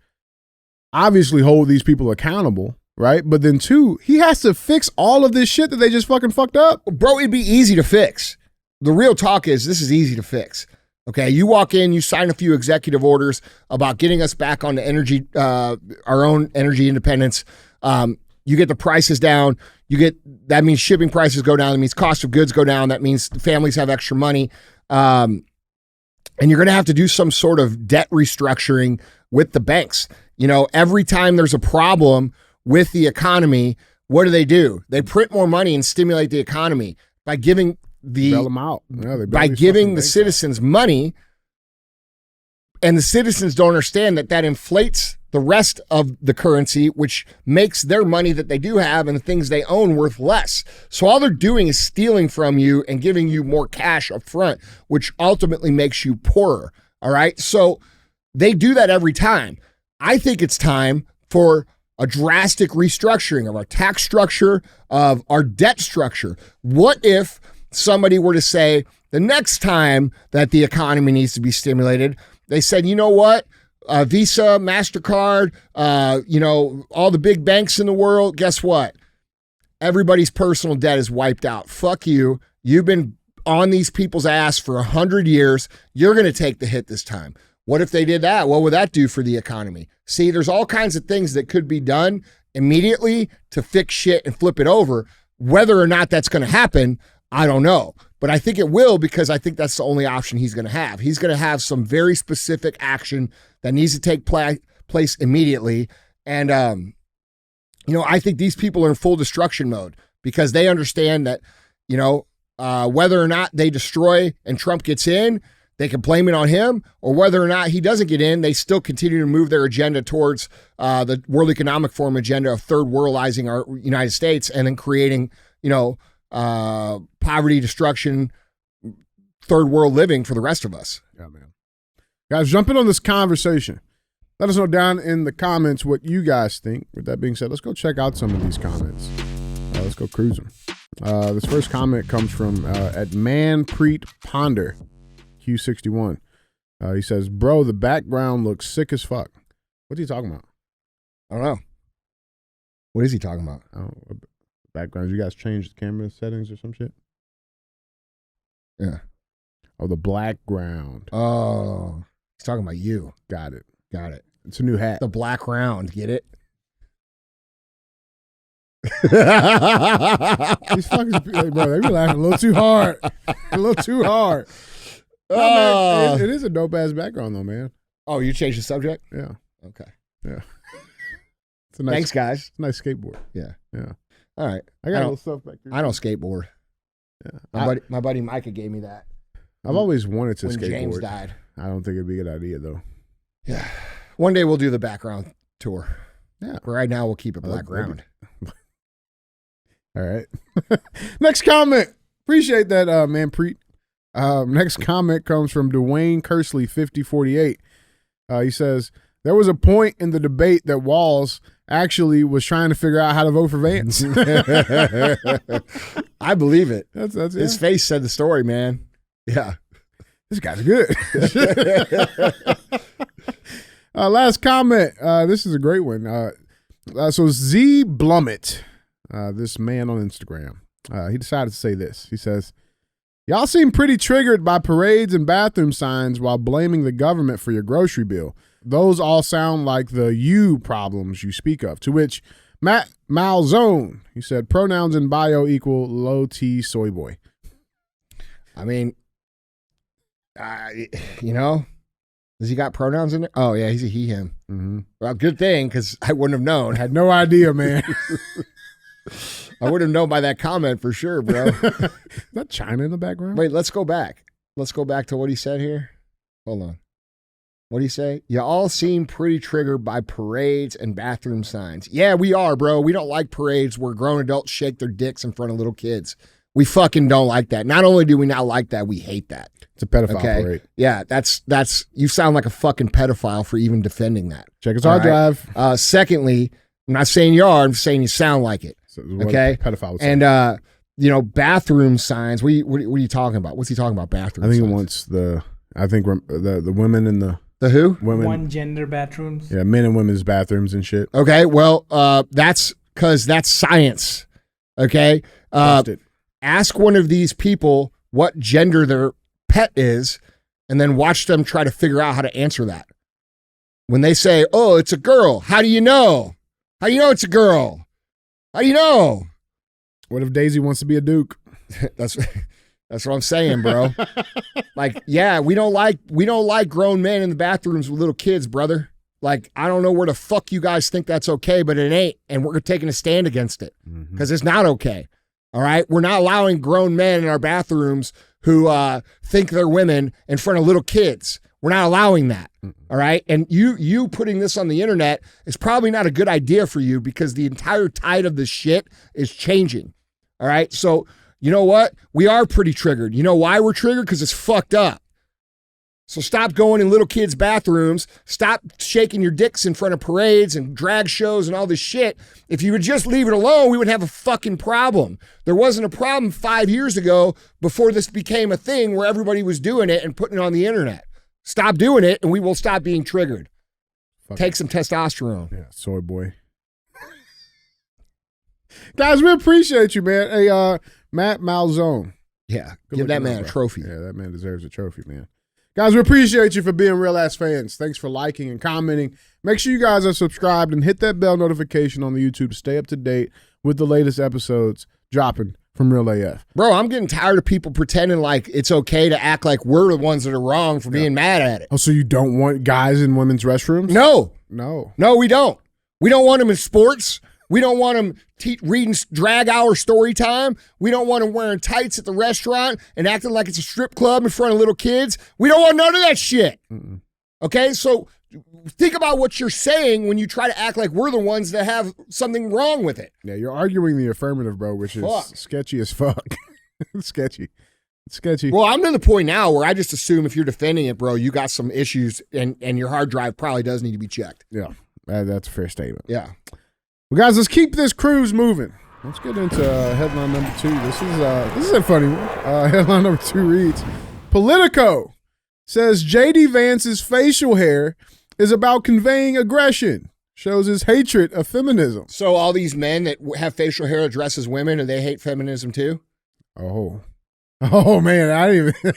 Speaker 1: obviously hold these people accountable, right? But then two, he has to fix all of this shit that they just fucking fucked up.
Speaker 3: Bro, it'd be easy to fix. The real talk is this is easy to fix. Okay, you walk in, you sign a few executive orders about getting us back on the energy, our own energy independence. You get the prices down. That means shipping prices go down. That means cost of goods go down. That means families have extra money. And you're going to have to do some sort of debt restructuring with the banks. Every time there's a problem with the economy, what do? They print more money and stimulate the economy by giving
Speaker 1: Bail them out. Yeah,
Speaker 3: by giving the citizens money, and the citizens don't understand that inflates the rest of the currency, which makes their money that they do have and the things they own worth less. So all they're doing is stealing from you and giving you more cash up front, which ultimately makes you poorer. All right. So they do that every time. I think it's time for a drastic restructuring of our tax structure, of our debt structure. What if somebody were to say the next time that the economy needs to be stimulated, they said, you know what? Visa, MasterCard, all the big banks in the world, guess what? Everybody's personal debt is wiped out. Fuck you. You've been on these people's ass for 100 years. You're going to take the hit this time. What if they did that? What would that do for the economy? See, there's all kinds of things that could be done immediately to fix shit and flip it over. Whether or not that's going to happen, I don't know. But I think it will, because I think that's the only option he's going to have. He's going to have some very specific action that needs to take place immediately. And, I think these people are in full destruction mode because they understand that, whether or not they destroy and Trump gets in, they can blame it on him, or whether or not he doesn't get in, they still continue to move their agenda towards the World Economic Forum agenda of third worldizing our United States and then creating, poverty, destruction, third world living for the rest of us.
Speaker 1: Yeah, man. Guys, jump in on this conversation. Let us know down in the comments what you guys think. With that being said, let's go check out some of these comments. Let's go cruise them. This first comment comes from at Manpreet Ponder, Q61. He says, bro, the background looks sick as fuck. What's he talking about?
Speaker 3: I don't know. What is he talking about?
Speaker 1: Backgrounds. You guys changed the camera settings or some shit?
Speaker 3: Yeah.
Speaker 1: Oh, the background.
Speaker 3: Oh, he's talking about you.
Speaker 1: Got it.
Speaker 3: It's
Speaker 1: a new hat.
Speaker 3: The black round. Get it?
Speaker 1: These fuckers, bro, they be laughing a little too hard. No, man, it is a dope ass background though, man.
Speaker 3: Oh, you changed the subject?
Speaker 1: Yeah.
Speaker 3: Okay.
Speaker 1: Yeah. It's a
Speaker 3: Thanks, guys.
Speaker 1: It's a nice skateboard.
Speaker 3: Yeah.
Speaker 1: Yeah.
Speaker 3: All right.
Speaker 1: I got a little stuff back there.
Speaker 3: I don't skateboard.
Speaker 1: Yeah.
Speaker 3: My buddy Micah gave me that.
Speaker 1: I've always wanted to
Speaker 3: when
Speaker 1: skateboard.
Speaker 3: James died.
Speaker 1: I don't think it'd be a good idea though.
Speaker 3: Yeah. One day we'll do the background tour.
Speaker 1: Yeah.
Speaker 3: For right now we'll keep it black round.
Speaker 1: All right. Next comment. Appreciate that, Manpreet. Next comment comes from Dwayne Kersley, 5048. He says, there was a point in the debate that Walls actually was trying to figure out how to vote for Vance.
Speaker 3: I believe it.
Speaker 1: That's
Speaker 3: His face said the story, man. Yeah.
Speaker 1: This guy's good. Last comment. This is a great one. So Z Blummett, this man on Instagram, he decided to say this. He says, y'all seem pretty triggered by parades and bathroom signs while blaming the government for your grocery bill. Those all sound like the you problems you speak of. To which Matt Malzone, he said, pronouns in bio equal low T soy boy.
Speaker 3: I mean, has he got pronouns in there? Oh, yeah, he's a he, him.
Speaker 1: Mm-hmm.
Speaker 3: Well, good thing, because I wouldn't have known.
Speaker 1: Had no idea, man.
Speaker 3: I would have known by that comment for sure, bro.
Speaker 1: Is that China in the background?
Speaker 3: Wait, let's go back. Let's go back to what he said here. Hold on. What do you say? You all seem pretty triggered by parades and bathroom signs. Yeah, we are, bro. We don't like parades where grown adults shake their dicks in front of little kids. We fucking don't like that. Not only do we not like that, we hate that.
Speaker 1: It's a pedophile parade.
Speaker 3: Yeah, that's you sound like a fucking pedophile for even defending that.
Speaker 1: Check his hard drive.
Speaker 3: Secondly, I'm not saying you are, I'm saying you sound like it.
Speaker 1: So
Speaker 3: okay?
Speaker 1: Pedophile would say.
Speaker 3: And bathroom signs. What are you talking about? What's he talking about? Bathroom
Speaker 1: I think
Speaker 3: signs?
Speaker 1: it wants the women in the
Speaker 3: who?
Speaker 1: Women.
Speaker 6: One gender bathrooms.
Speaker 1: Yeah, men and women's bathrooms and shit.
Speaker 3: Okay, well, that's because that's science. Okay? Ask one of these people what gender their pet is, and then watch them try to figure out how to answer that. When they say, oh, it's a girl, how do you know? How do you know it's a girl? How do you know?
Speaker 1: What if Daisy wants to be a duke?
Speaker 3: That's what I'm saying, bro. Like, yeah, we don't like grown men in the bathrooms with little kids, brother. Like, I don't know where the fuck you guys think that's okay, but it ain't, and we're taking a stand against it because it's not okay. All right, we're not allowing grown men in our bathrooms who think they're women in front of little kids. We're not allowing that. All right, and you putting this on the internet is probably not a good idea for you because the entire tide of the shit is changing. All right, so you know what? We are pretty triggered. You know why we're triggered? Because it's fucked up. So stop going in little kids' bathrooms. Stop shaking your dicks in front of parades and drag shows and all this shit. If you would just leave it alone, we would have a fucking problem. There wasn't a problem 5 years ago before this became a thing where everybody was doing it and putting it on the internet. Stop doing it and we will stop being triggered. Take some testosterone.
Speaker 1: Yeah, soy boy. Guys, we appreciate you, man. Hey, Matt Malzone.
Speaker 3: Yeah, give that man a trophy.
Speaker 1: Yeah, that man deserves a trophy, man. Guys, we appreciate you for being real ass fans. Thanks for liking and commenting. Make sure you guys are subscribed and hit that bell notification on the YouTube to stay up to date with the latest episodes dropping from Real AF.
Speaker 3: Bro, I'm getting tired of people pretending like it's okay to act like we're the ones that are wrong for being mad at it.
Speaker 1: Oh, so you don't want guys in women's restrooms?
Speaker 3: No, we don't. We don't want them in sports. We don't want them reading drag hour story time. We don't want them wearing tights at the restaurant and acting like it's a strip club in front of little kids. We don't want none of that shit. Okay, so think about what you're saying when you try to act like we're the ones that have something wrong with it.
Speaker 1: Yeah, you're arguing the affirmative, bro, which is sketchy as fuck. It's sketchy.
Speaker 3: Well, I'm to the point now where I just assume if you're defending it, bro, you got some issues and your hard drive probably does need to be checked.
Speaker 1: Yeah, that's a fair statement.
Speaker 3: Yeah.
Speaker 1: Well, guys, let's keep this cruise moving. Let's get into headline number 2. This is a funny one. Headline number 2 reads, Politico says J.D. Vance's facial hair is about conveying aggression, shows his hatred of feminism.
Speaker 3: So all these men that have facial hair address as women, and they hate feminism too?
Speaker 1: Oh man, I didn't even.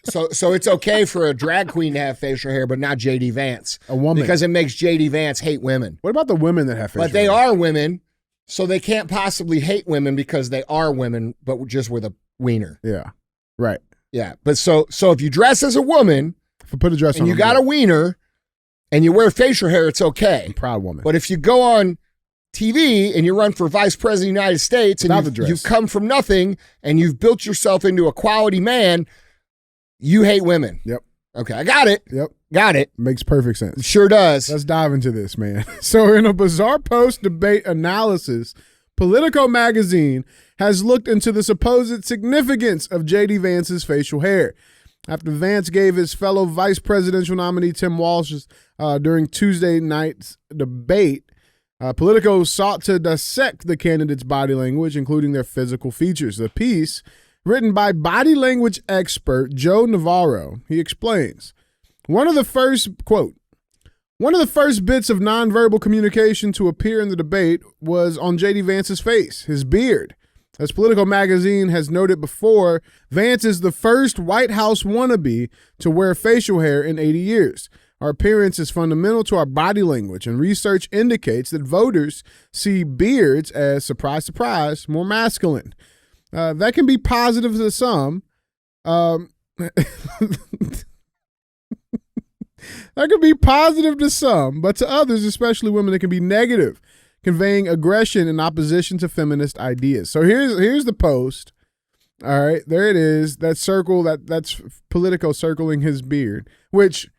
Speaker 3: So it's okay for a drag queen to have facial hair, but not J.D. Vance.
Speaker 1: A woman.
Speaker 3: Because it makes J.D. Vance hate women.
Speaker 1: What about the women that have facial hair?
Speaker 3: But they are women, so they can't possibly hate women because they are women, but just with a wiener.
Speaker 1: Yeah, right.
Speaker 3: Yeah, but so if you dress as a woman,
Speaker 1: put a dress
Speaker 3: and
Speaker 1: on
Speaker 3: you got a wiener, and you wear facial hair, it's okay.
Speaker 1: I'm a proud woman.
Speaker 3: But if you go on TV and you run for vice president of the United States and you've come from nothing and you've built yourself into a quality man, you hate women.
Speaker 1: Yep.
Speaker 3: Okay, I got it.
Speaker 1: Yep.
Speaker 3: Got it.
Speaker 1: Makes perfect sense.
Speaker 3: It sure does.
Speaker 1: Let's dive into this, man. So in a bizarre post-debate analysis, Politico magazine has looked into the supposed significance of J.D. Vance's facial hair. After Vance gave his fellow vice presidential nominee Tim Walsh during Tuesday night's debate, Politico sought to dissect the candidates' body language, including their physical features. The piece, written by body language expert Joe Navarro, he explains, one of the first bits of nonverbal communication to appear in the debate was on J.D. Vance's face, his beard. As Politico magazine has noted before, Vance is the first White House wannabe to wear facial hair in 80 years. Our appearance is fundamental to our body language, and research indicates that voters see beards as, surprise, surprise, more masculine. That can be positive to some. That can be positive to some, but to others, especially women, it can be negative, conveying aggression in opposition to feminist ideas. So here's the post. All right, there it is. That circle, that's Politico circling his beard, which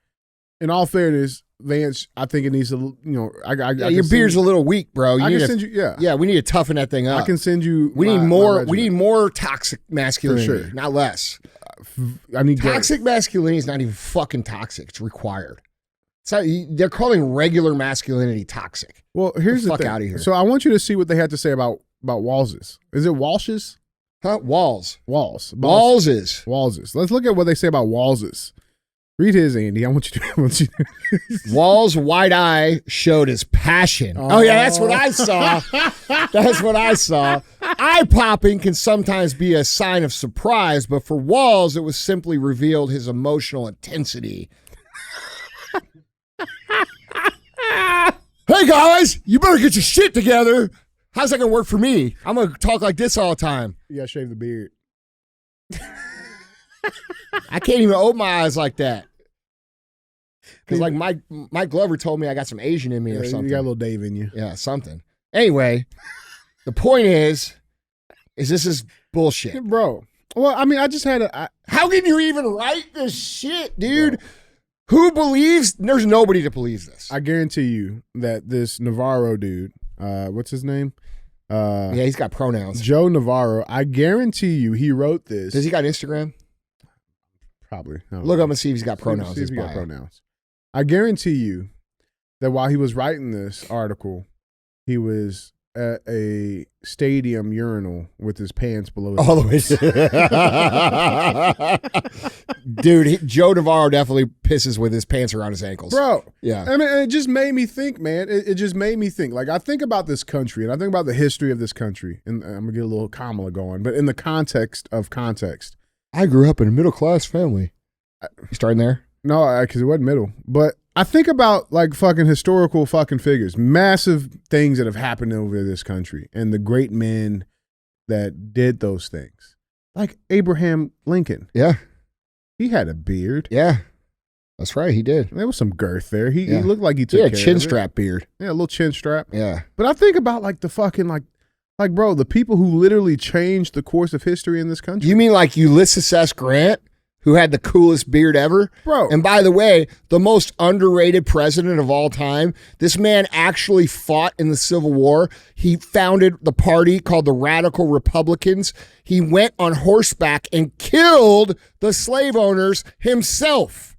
Speaker 1: in all fairness, Vance, I think it needs to,
Speaker 3: your beard's a little weak, bro.
Speaker 1: I can send you,
Speaker 3: Yeah, we need to toughen that thing up.
Speaker 1: I can send you.
Speaker 3: We need more toxic masculinity,
Speaker 1: For sure.
Speaker 3: not less.
Speaker 1: I need
Speaker 3: Toxic masculinity is not even fucking toxic. It's required. They're calling regular masculinity toxic.
Speaker 1: Well, here's the
Speaker 3: fuck
Speaker 1: thing.
Speaker 3: out of here.
Speaker 1: So I want you to see what they had to say about Wallses. Is it Walshes?
Speaker 3: Huh? Walls.
Speaker 1: Wallses. Let's look at what they say about Wallses. Read his, Andy. I want you to.
Speaker 3: Wall's wide eye showed his passion. Oh, yeah, that's what I saw. That's what I saw. Eye popping can sometimes be a sign of surprise, but for Walls, it was simply revealed his emotional intensity. Hey guys, you better get your shit together. How's that gonna work for me? I'm gonna talk like this all the time.
Speaker 1: You gotta shave the beard.
Speaker 3: I can't even open my eyes like that. Because like Mike Glover told me I got some Asian in me or something.
Speaker 1: You got a little Dave in you.
Speaker 3: Yeah, something. Anyway, the point is this is bullshit.
Speaker 1: Bro. Well, I mean, I just had
Speaker 3: how can you even write this shit, dude? Bro. Who believes? There's nobody that believes this.
Speaker 1: I guarantee you that this Navarro dude, what's his name?
Speaker 3: Yeah, he's got pronouns.
Speaker 1: Joe Navarro. I guarantee you he wrote this.
Speaker 3: Does he got Instagram?
Speaker 1: Probably.
Speaker 3: Look up and see if he's got pronouns.
Speaker 1: See if he got pronouns. I guarantee you that while he was writing this article, he was at a stadium urinal with his pants below his
Speaker 3: all the way. Dude, Joe Navarro definitely pisses with his pants around his ankles.
Speaker 1: Bro.
Speaker 3: Yeah.
Speaker 1: I mean, it just made me think, man. It just made me think. Like, I think about this country, and I think about the history of this country, and I'm going to get a little Kamala going, but in the context of context.
Speaker 3: I grew up in a middle-class family. You starting there?
Speaker 1: No, because it wasn't middle. But I think about like fucking historical fucking figures, massive things that have happened over this country and the great men that did those things. Like Abraham Lincoln.
Speaker 3: Yeah.
Speaker 1: He had a beard.
Speaker 3: Yeah. That's right. He did.
Speaker 1: There was some girth there. He looked like he took care of it.
Speaker 3: Chin strap beard.
Speaker 1: Yeah, a little chin strap.
Speaker 3: Yeah.
Speaker 1: But I think about like the fucking like bro, the people who literally changed the course of history in this country.
Speaker 3: You mean like Ulysses S. Grant? Who had the coolest beard ever?
Speaker 1: Bro.
Speaker 3: And by the way, the most underrated president of all time. This man actually fought in the Civil War. He founded the party called the Radical Republicans. He went on horseback and killed the slave owners himself.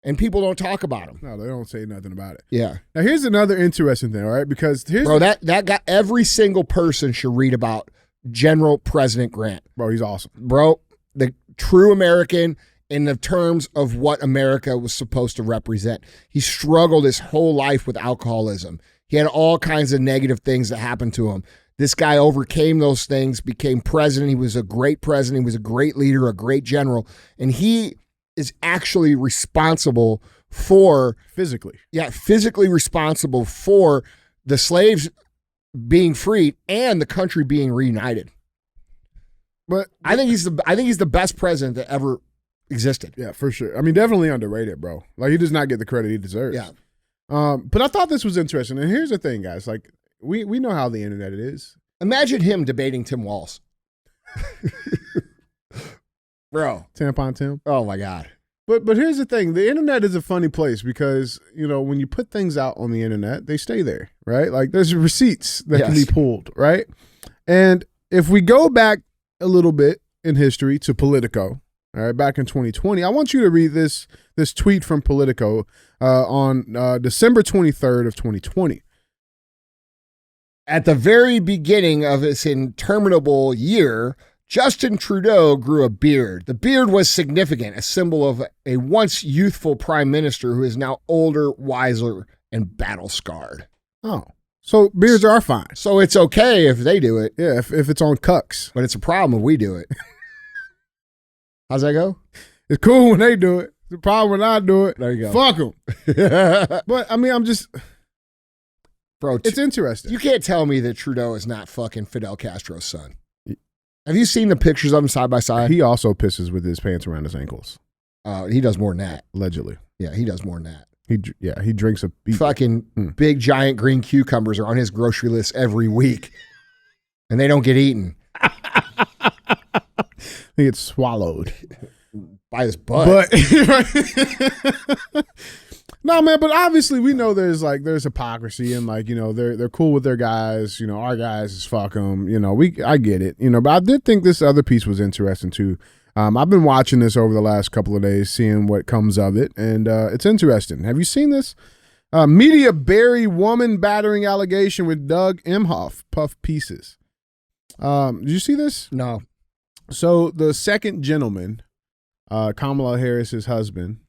Speaker 3: And people don't talk about him.
Speaker 1: No, they don't say nothing about it.
Speaker 3: Yeah.
Speaker 1: Now, here's another interesting thing, all right? Because here's...
Speaker 3: Bro, that guy, every single person should read about General President Grant.
Speaker 1: Bro, he's awesome.
Speaker 3: Bro, the true American in the terms of what America was supposed to represent. He struggled his whole life with alcoholism. He had all kinds of negative things that happened to him. This guy overcame those things, became president. He was a great president. He was a great leader, a great general. And he is actually responsible for...
Speaker 1: Physically
Speaker 3: responsible for the slaves being freed and the country being reunited.
Speaker 1: But
Speaker 3: I think he's the best president that ever existed.
Speaker 1: Yeah, for sure. I mean, definitely underrated, bro. Like, he does not get the credit he deserves.
Speaker 3: Yeah.
Speaker 1: But I thought this was interesting. And here's the thing, guys. Like, we know how the internet is.
Speaker 3: Imagine him debating Tim Walz. Bro.
Speaker 1: Tampon Tim.
Speaker 3: Oh my God.
Speaker 1: But here's the thing. The internet is a funny place because, when you put things out on the internet, they stay there, right? Like, there's receipts that can be pulled, right? And if we go back a little bit in history to Politico, all right, back in 2020. I want you to read this tweet from Politico on December 23rd of 2020.
Speaker 3: At the very beginning of this interminable year, Justin Trudeau grew a beard. The beard was significant, a symbol of a once youthful prime minister who is now older, wiser, and battle-scarred.
Speaker 1: Oh. So beards are fine.
Speaker 3: So it's okay if they do it.
Speaker 1: Yeah, if it's on cucks.
Speaker 3: But it's a problem if we do it. How's that go?
Speaker 1: It's cool when they do it. The problem when I do it.
Speaker 3: There you go.
Speaker 1: Fuck them. But, I mean, I'm just...
Speaker 3: Bro,
Speaker 1: it's interesting.
Speaker 3: You can't tell me that Trudeau is not fucking Fidel Castro's son. Have you seen the pictures of them side by side?
Speaker 1: He also pisses with his pants around his ankles.
Speaker 3: He does more than that.
Speaker 1: Allegedly.
Speaker 3: Yeah, he does more than that.
Speaker 1: He drinks a
Speaker 3: fucking big giant green cucumbers are on his grocery list every week, and they don't get eaten.
Speaker 1: He gets swallowed.
Speaker 3: By his butt.
Speaker 1: But no, man, but obviously we know there's hypocrisy and like, you know, they're cool with their guys, you know, our guys is fuck them, you know, I get it, you know, but I did think this other piece was interesting too. I've been watching this over the last couple of days, seeing what comes of it, and it's interesting. Have you seen this? Media bury woman battering allegation with Doug Emhoff puff pieces. Did you see this?
Speaker 3: No.
Speaker 1: So the second gentleman, Kamala Harris's husband,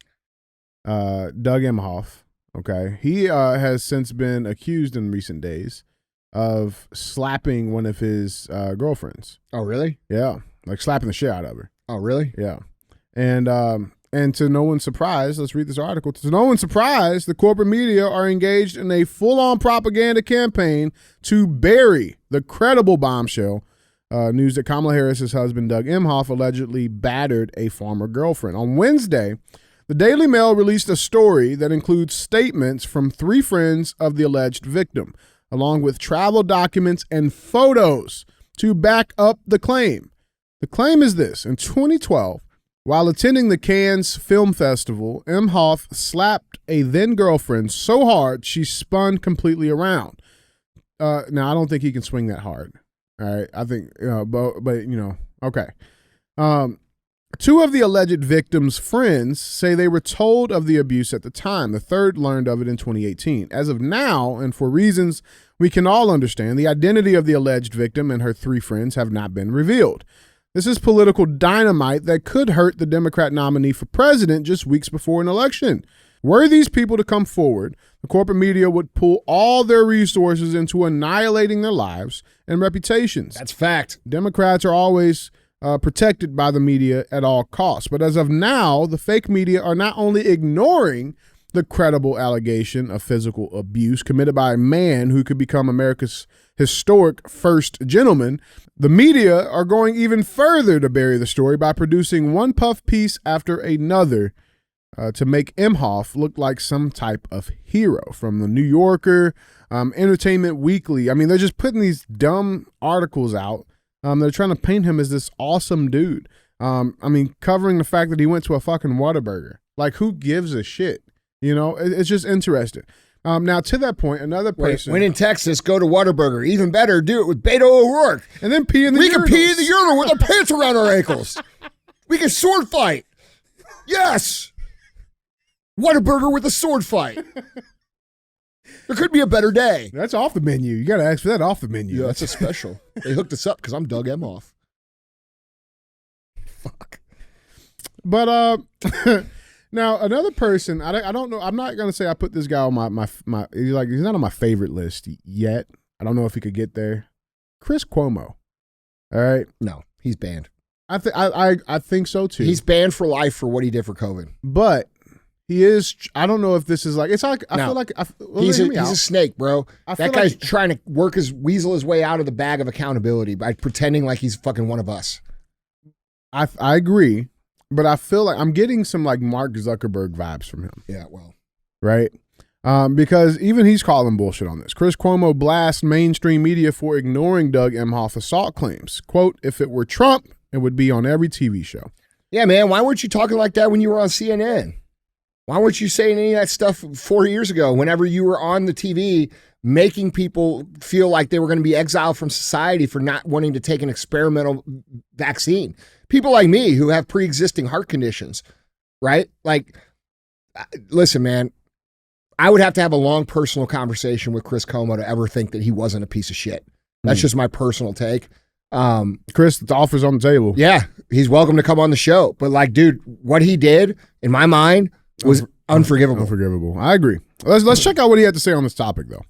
Speaker 1: Doug Emhoff, okay, he has since been accused in recent days of slapping one of his girlfriends.
Speaker 3: Oh, really?
Speaker 1: Yeah, like slapping the shit out of her.
Speaker 3: Oh, really?
Speaker 1: Yeah. And to no one's surprise, let's read this article. To no one's surprise, the corporate media are engaged in a full-on propaganda campaign to bury the credible bombshell news that Kamala Harris's husband, Doug Emhoff, allegedly battered a former girlfriend. On Wednesday, the Daily Mail released a story that includes statements from 3 friends of the alleged victim, along with travel documents and photos to back up the claim. The claim is this: in 2012, while attending the Cannes Film Festival, Emhoff slapped a then-girlfriend so hard she spun completely around. Now, I don't think he can swing that hard. All right, I think, but you know, okay. 2 of the alleged victims' friends say they were told of the abuse at the time. The third learned of it in 2018. As of now, and for reasons we can all understand, the identity of the alleged victim and her 3 friends have not been revealed. This is political dynamite that could hurt the Democrat nominee for president just weeks before an election. Were these people to come forward, the corporate media would pull all their resources into annihilating their lives and reputations.
Speaker 3: That's fact.
Speaker 1: Democrats are always protected by the media at all costs. But as of now, the fake media are not only ignoring the credible allegation of physical abuse committed by a man who could become America's historic first gentleman, the media are going even further to bury the story by producing one puff piece after another to make Emhoff look like some type of hero. From the New Yorker, Entertainment Weekly. I mean, they're just putting these dumb articles out. They're trying to paint him as this awesome dude. I mean, covering the fact that he went to a fucking Whataburger. Like, who gives a shit? You know, it's just interesting. Now, to that point, another person...
Speaker 3: When in Texas, go to Whataburger. Even better, do it with Beto O'Rourke.
Speaker 1: And then pee in the
Speaker 3: We
Speaker 1: urinals.
Speaker 3: can pee in the urinal with our pants around our ankles. We can sword fight. Yes. Whataburger with a sword fight. There could be a better day.
Speaker 1: That's off the menu. You got to ask for that off the menu.
Speaker 3: Yeah, that's a special. They hooked us up because I'm Doug Emhoff. Fuck.
Speaker 1: But now another person, I don't know. I'm not gonna say I put this guy on my. He's not on my favorite list yet. I don't know if he could get there. Chris Cuomo. All right.
Speaker 3: No, he's banned.
Speaker 1: I think so too.
Speaker 3: He's banned for life for what he did for COVID.
Speaker 1: But he is. I don't know if this is like. It's like I feel like
Speaker 3: he's a snake, bro. That guy's trying to weasel his way out of the bag of accountability by pretending like he's fucking one of us.
Speaker 1: I agree, but I feel like I'm getting some like Mark Zuckerberg vibes from him.
Speaker 3: Yeah, well,
Speaker 1: right. Because even he's calling bullshit on this. Chris Cuomo blasts mainstream media for ignoring Doug Emhoff assault claims. Quote, "If it were Trump, it would be on every TV show."
Speaker 3: Yeah, man. Why weren't you talking like that when you were on CNN? Why weren't you saying any of that stuff 4 years ago whenever you were on the TV making people feel like they were going to be exiled from society for not wanting to take an experimental vaccine? People like me who have pre-existing heart conditions, right? Like, listen, man, I would have to have a long personal conversation with Chris Cuomo to ever think that he wasn't a piece of shit. That's just my personal take.
Speaker 1: Chris, the offer's on the table.
Speaker 3: Yeah, he's welcome to come on the show. But like, dude, what he did, in my mind, was unforgivable.
Speaker 1: Unforgivable. I agree. Let's check out what he had to say on this topic, though.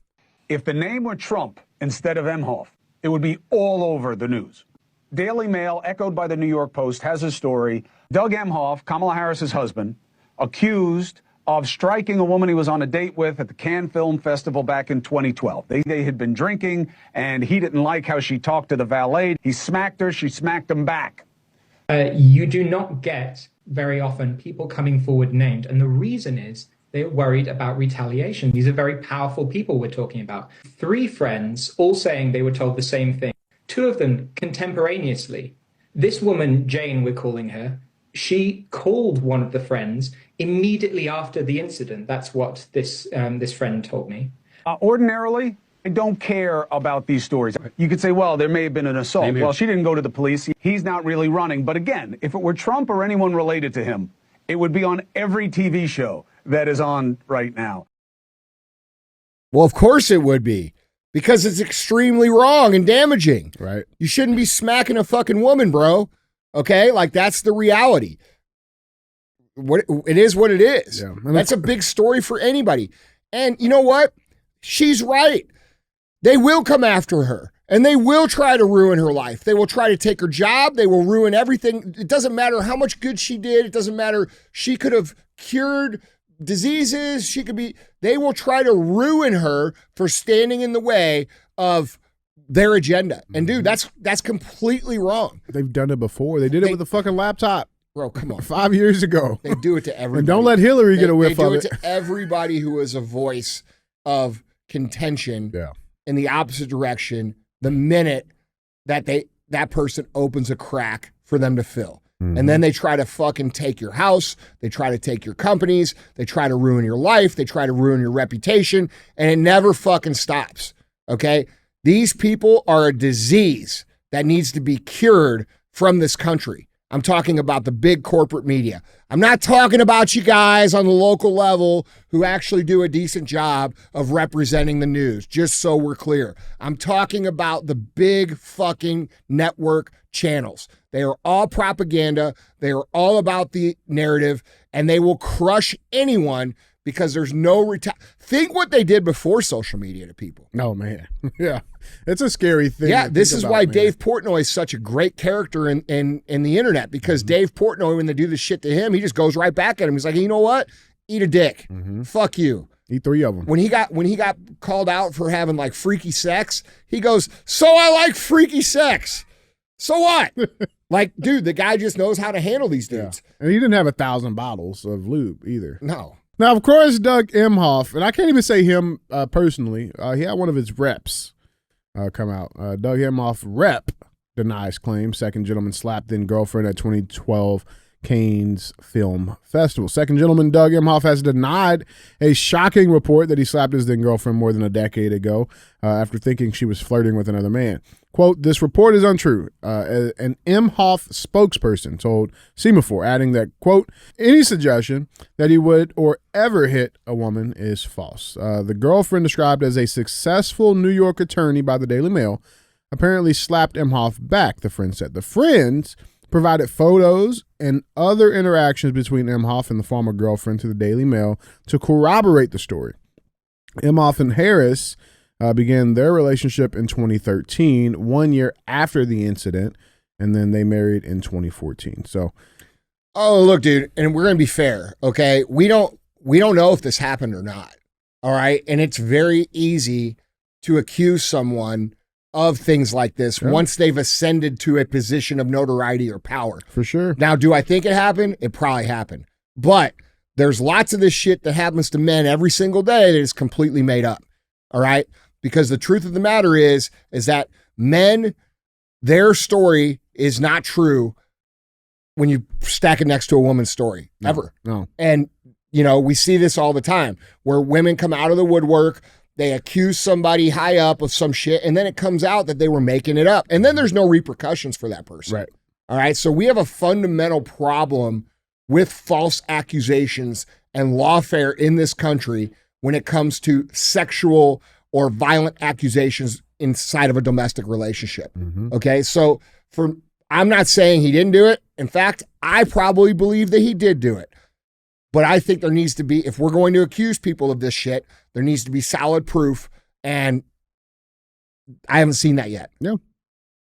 Speaker 6: If the name were Trump instead of Emhoff, it would be all over the news. Daily Mail, echoed by the New York Post, has a story. Doug Emhoff, Kamala Harris's husband, accused of striking a woman he was on a date with at the Cannes Film Festival back in 2012. They had been drinking, and he didn't like how she talked to the valet. He smacked her. She smacked him back.
Speaker 7: You do not get very often people coming forward named. And the reason is they're worried about retaliation. These are very powerful people we're talking about. 3 friends all saying they were told the same thing. 2 of them contemporaneously. This woman, Jane, we're calling her, she called one of the friends immediately after the incident. That's what this friend told me.
Speaker 6: Ordinarily, I don't care about these stories. You could say, well, there may have been an assault. Well, she didn't go to the police. He's not really running. But again, if it were Trump or anyone related to him, it would be on every TV show that is on right now.
Speaker 3: Well, of course it would be, because it's extremely wrong and damaging.
Speaker 1: Right.
Speaker 3: You shouldn't be smacking a fucking woman, bro. Okay? Like, that's the reality. It is what it is.
Speaker 1: Yeah.
Speaker 3: That's a big story for anybody. And you know what? She's right. They will come after her, and they will try to ruin her life. They will try to take her job. They will ruin everything. It doesn't matter how much good she did. It doesn't matter. She could have cured diseases. They will try to ruin her for standing in the way of their agenda. And dude, that's completely wrong.
Speaker 1: They've done it before. They did it with a fucking laptop.
Speaker 3: Bro, come on.
Speaker 1: 5 years ago.
Speaker 3: They do it to everybody.
Speaker 1: And don't let Hillary get a whiff of it.
Speaker 3: They do it to everybody who is a voice of contention in the opposite direction the minute that that person opens a crack for them to fill. Mm-hmm. And then they try to fucking take your house. They try to take your companies. They try to ruin your life. They try to ruin your reputation. And it never fucking stops. Okay? These people are a disease that needs to be cured from this country. I'm talking about the big corporate media. I'm not talking about you guys on the local level who actually do a decent job of representing the news, just so we're clear. I'm talking about the big fucking network channels. They are all propaganda. They are all about the narrative, and they will crush anyone because there's no think what they did before social media to people.
Speaker 1: Oh, man. Yeah. It's a scary thing.
Speaker 3: Yeah, this is why Dave Portnoy is such a great character in the internet, because Dave Portnoy, when they do this shit to him, he just goes right back at him. He's like, you know what? Eat a dick. Fuck you.
Speaker 1: Eat 3 of them.
Speaker 3: When he got called out for having like freaky sex, he goes, so I like freaky sex. So what? Like, dude, the guy just knows how to handle these dudes.
Speaker 1: Yeah. And he didn't have 1,000 bottles of lube either.
Speaker 3: No.
Speaker 1: Now, of course, Doug Emhoff, and I can't even say him personally, he had one of his reps come out. Doug Emhoff rep denies claim second gentleman slapped then girlfriend at 2012 Cannes Film Festival. Second gentleman Doug Emhoff has denied a shocking report that he slapped his then girlfriend more than a decade ago after thinking she was flirting with another man. Quote, this report is untrue. An Emhoff spokesperson told Semaphore, adding that, quote, any suggestion that he would or ever hit a woman is false. The girlfriend, described as a successful New York attorney by the Daily Mail, apparently slapped Emhoff back, the friend said. The friends provided photos and other interactions between Emhoff and the former girlfriend to the Daily Mail to corroborate the story. Emhoff and Harris began their relationship in 2013, 1 year after the incident, and then they married in 2014. So,
Speaker 3: oh, look, dude, and we're gonna be fair, okay? We don't know if this happened or not. All right, and it's very easy to accuse someone of things like this once they've ascended to a position of notoriety or power.
Speaker 1: For sure.
Speaker 3: Now, do I think it happened? It probably happened, but there's lots of this shit that happens to men every single day that is completely made up. All right. Because the truth of the matter is that men, their story is not true when you stack it next to a woman's story, ever.
Speaker 1: No.
Speaker 3: And, you know, we see this all the time where women come out of the woodwork, they accuse somebody high up of some shit, and then it comes out that they were making it up. And then there's no repercussions for that person.
Speaker 1: Right.
Speaker 3: All right. So we have a fundamental problem with false accusations and lawfare in this country when it comes to sexual or violent accusations inside of a domestic relationship. Okay, so I'm not saying he didn't do it. In fact, I probably believe that he did do it. But I think there needs to be, if we're going to accuse people of this shit, there needs to be solid proof, and I haven't seen that yet.
Speaker 1: No.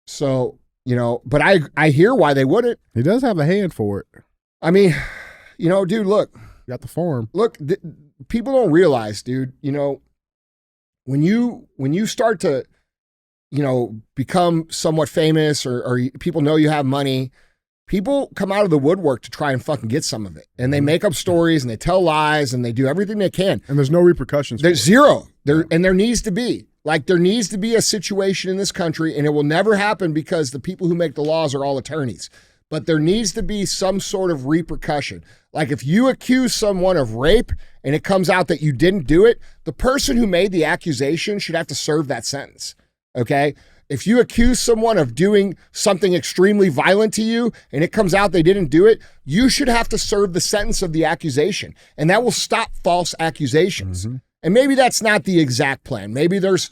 Speaker 3: So, you know, but I hear why they wouldn't.
Speaker 1: He does have a hand for it.
Speaker 3: I mean, you know, dude, look.
Speaker 1: You got the form.
Speaker 3: Look, people don't realize, dude, you know, when you start to, you know, become somewhat famous or people know you have money, people come out of the woodwork to try and fucking get some of it. And they make up stories and they tell lies and they do everything they can.
Speaker 1: And there's no repercussions.
Speaker 3: There's zero. And there needs to be. Like, there needs to be a situation in this country, and it will never happen because the people who make the laws are all attorneys. but there needs to be some sort of repercussion. Like if you accuse someone of rape and it comes out that you didn't do it, the person who made the accusation should have to serve that sentence, okay? If you accuse someone of doing something extremely violent to you and it comes out they didn't do it, you should have to serve the sentence of the accusation, and that will stop false accusations. Mm-hmm. And maybe that's not the exact plan. Maybe there's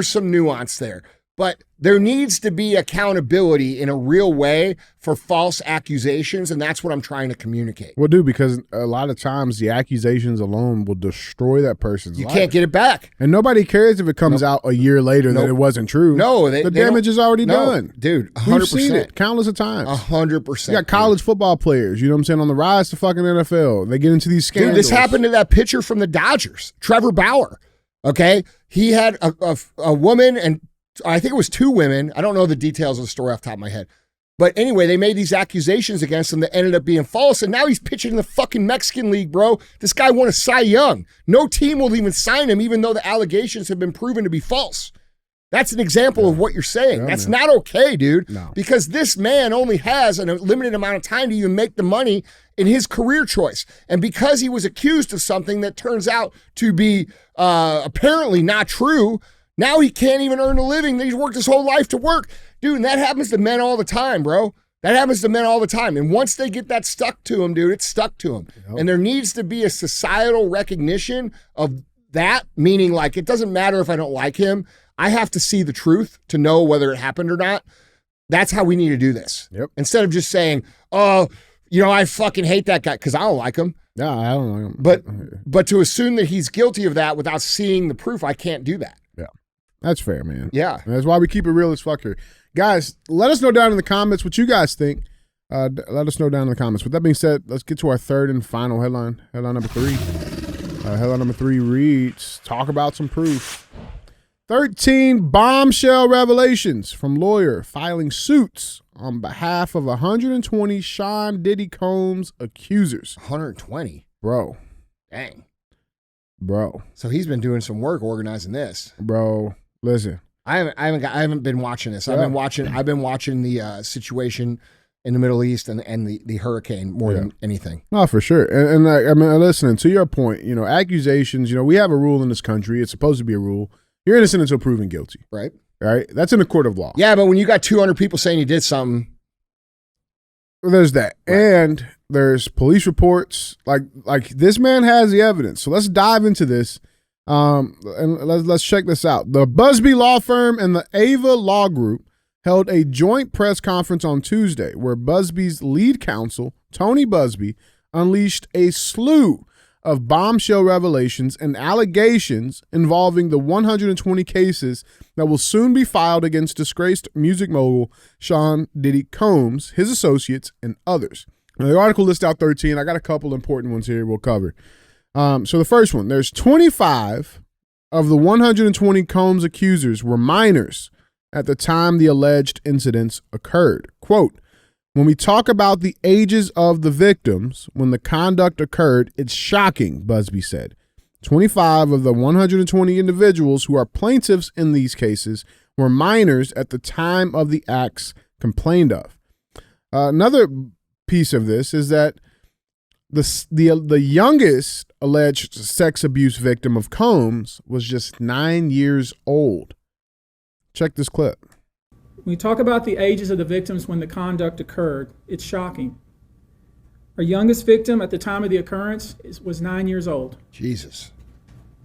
Speaker 3: some nuance there. But there needs to be accountability in a real way for false accusations, and that's what I'm trying to communicate.
Speaker 1: Well, dude, because a lot of times the accusations alone will destroy that person's life.
Speaker 3: You can't get it back.
Speaker 1: And nobody cares if it comes out a year later that it wasn't true.
Speaker 3: No.
Speaker 1: The damage is already done.
Speaker 3: Dude, 100%.
Speaker 1: We've seen it countless of times.
Speaker 3: 100%.
Speaker 1: You got college football players, you know what I'm saying, on the rise to fucking NFL. They get into these scandals.
Speaker 3: Dude, this happened to that pitcher from the Dodgers, Trevor Bauer, okay? He had a woman and I think it was 2 women. I don't know the details of the story off the top of my head. But anyway, they made these accusations against him that ended up being false, and now he's pitching in the fucking Mexican League, bro. This guy won a Cy Young. No team will even sign him, even though the allegations have been proven to be false. That's an example of what you're saying. That's not okay, dude. No. Because this man only has a limited amount of time to even make the money in his career choice. And because he was accused of something that turns out to be apparently not true, now he can't even earn a living that he's worked his whole life to work. Dude, and that happens to men all the time, bro. That happens to men all the time. And once they get that stuck to them, dude, it's stuck to them. Yep. And there needs to be a societal recognition of that, meaning like it doesn't matter if I don't like him. I have to see the truth to know whether it happened or not. That's how we need to do this.
Speaker 1: Yep.
Speaker 3: Instead of just saying, oh, you know, I fucking hate that guy because I don't like him.
Speaker 1: No, I don't like him.
Speaker 3: But to assume that he's guilty of that without seeing the proof, I can't do that.
Speaker 1: Yeah. That's fair, man.
Speaker 3: Yeah.
Speaker 1: And that's why we keep it real as fuck here. Guys, let us know down in the comments what you guys think. Let us know down in the comments. With that being said, let's get to our third and final headline. Headline number 3. Headline number 3 reads, talk about some proof. 13 bombshell revelations from lawyer filing suits on behalf of 120 Sean Diddy Combs accusers.
Speaker 3: 120?
Speaker 1: Bro.
Speaker 3: Dang.
Speaker 1: Bro.
Speaker 3: So he's been doing some work organizing this.
Speaker 1: Bro, listen.
Speaker 3: I haven't been watching this. Yeah. I've been watching the situation in the Middle East and the hurricane more than anything.
Speaker 1: No, for sure. And I mean, listening to your point, you know, accusations, you know, we have a rule in this country. It's supposed to be a rule. You're innocent until proven guilty.
Speaker 3: Right.
Speaker 1: Right? That's in a court of law.
Speaker 3: Yeah, but when you got 200 people saying you did something.
Speaker 1: There's that.
Speaker 3: Right.
Speaker 1: And there's police reports. Like this man has the evidence. So let's dive into this. And let's check this out. The Busby Law Firm and the Ava Law Group held a joint press conference on Tuesday where Busby's lead counsel, Tony Busby, unleashed a slew of bombshell revelations and allegations involving the 120 cases that will soon be filed against disgraced music mogul Sean Diddy Combs, his associates, and others. Now, the article lists out 13. I got a couple important ones here we'll cover. So the first one, there's 25 of the 120 Combs accusers were minors at the time the alleged incidents occurred. Quote, when we talk about the ages of the victims when the conduct occurred, it's shocking, Busby said. 25 of the 120 individuals who are plaintiffs in these cases were minors at the time of the acts complained of. Another piece of this is that the youngest alleged sex abuse victim of Combs was just 9 years old. Check this clip.
Speaker 8: When we talk about the ages of the victims when the conduct occurred, it's shocking. Our youngest victim at the time of the occurrence was 9 years old.
Speaker 3: Jesus.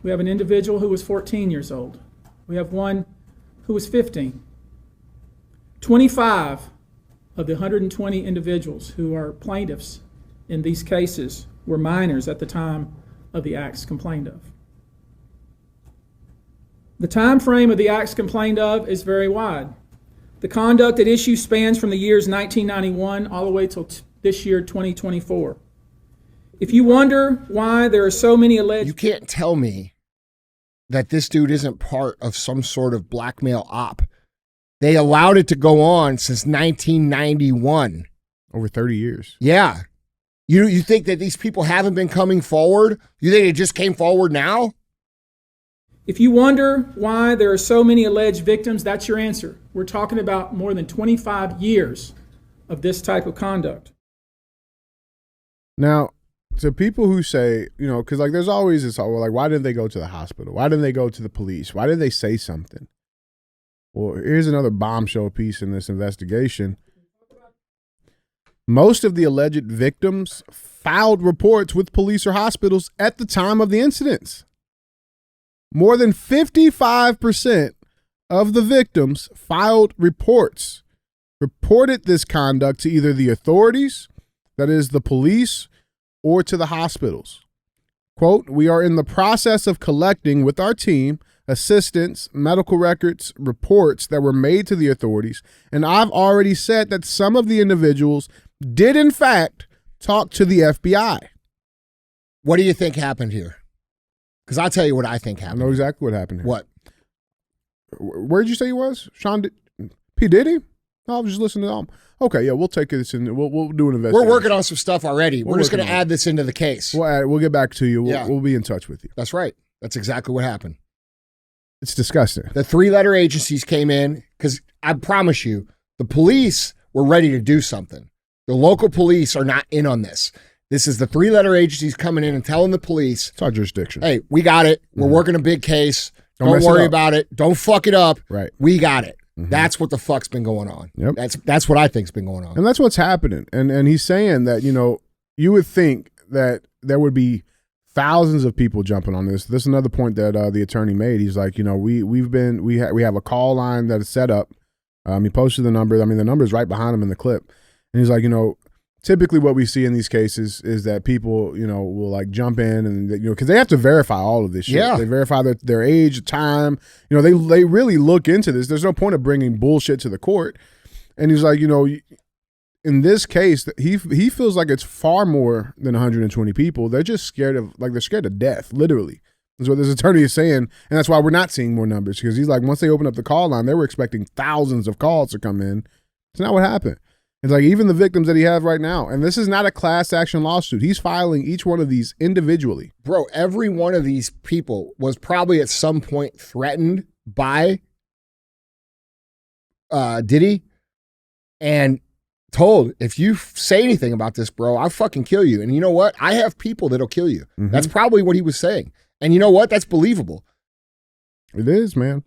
Speaker 8: We have an individual who was 14 years old. We have one who was 15. 25 of the 120 individuals who are plaintiffs in these cases were minors at the time of the acts complained of. The time frame of the acts complained of is very wide. The conduct at issue spans from the years 1991 all the way till this year, 2024. If you wonder why there are so many alleged...
Speaker 3: You can't tell me that this dude isn't part of some sort of blackmail op. They allowed it to go on since 1991.
Speaker 1: Over 30 years.
Speaker 3: Yeah. You think that these people haven't been coming forward? You think it just came forward now?
Speaker 8: If you wonder why there are so many alleged victims, that's your answer. We're talking about more than 25 years of this type of conduct.
Speaker 1: Now, to people who say, you know, because like there's always this, well, like, why didn't they go to the hospital? Why didn't they go to the police? Why didn't they say something? Well, here's another bombshell piece in this investigation. Most of the alleged victims filed reports with police or hospitals at the time of the incidents. More than 55% of the victims filed reports, reported this conduct to either the authorities, that is the police, or to the hospitals. Quote, we are in the process of collecting with our team assistance, medical records, reports that were made to the authorities, and I've already said that some of the individuals did in fact talk to the FBI.
Speaker 3: What do you think happened here? Because I'll tell you what I think
Speaker 1: I
Speaker 3: happened.
Speaker 1: know exactly what happened here.
Speaker 3: What?
Speaker 1: Where'd you say he was? P. Diddy? I was just listening to him. Okay, yeah, we'll take this and we'll do an investigation.
Speaker 3: We're working on some stuff already. We're just going to
Speaker 1: working on
Speaker 3: add this into the case.
Speaker 1: We'll get back to you.
Speaker 3: Yeah.
Speaker 1: We'll be in touch with you.
Speaker 3: That's right. That's exactly what happened.
Speaker 1: It's disgusting.
Speaker 3: The 3-letter agencies came in because I promise you, the police were ready to do something. The local police are not in on this. This is the 3-letter agencies coming in and telling the police,
Speaker 1: It's our jurisdiction.
Speaker 3: hey, we got it. We're working a big case.
Speaker 1: Don't
Speaker 3: Don't
Speaker 1: mess it
Speaker 3: worry
Speaker 1: up.
Speaker 3: about it. Don't fuck it up.
Speaker 1: Right.
Speaker 3: We got it.
Speaker 1: Mhm.
Speaker 3: That's what the fuck's been going on.
Speaker 1: Yep.
Speaker 3: That's what I think's been going on.
Speaker 1: And that's what's happening. And he's saying that, you know, you would think that there would be thousands of people jumping on this. This is another point that the attorney made. He's like, you know, we have a call line that is set up. He posted the number. I mean, the number is right behind him in the clip. And he's like, you know, typically what we see in these cases is that people, you know, will like jump in and, you know, because they have to verify all of this shit.
Speaker 3: Yeah.
Speaker 1: They verify their age, time. You know, they really look into this. There's no point of bringing bullshit to the court. And he's like, you know, in this case, he feels like it's far more than 120 people. They're just scared of, like, they're scared to death, literally. That's what this attorney is saying. And that's why we're not seeing more numbers, because he's like, once they open up the call line, they were expecting thousands of calls to come in. It's not what happened. It's like even the victims that he has right now. And this is not a class action lawsuit. He's filing each one of these individually.
Speaker 3: Bro, every one of these people was probably at some point threatened by Diddy and told, if you say anything about this, bro, I'll fucking kill you. And you know what? I have people that'll kill you.
Speaker 1: Mhm.
Speaker 3: That's probably what he was saying. And you know what? That's believable.
Speaker 1: It is, man.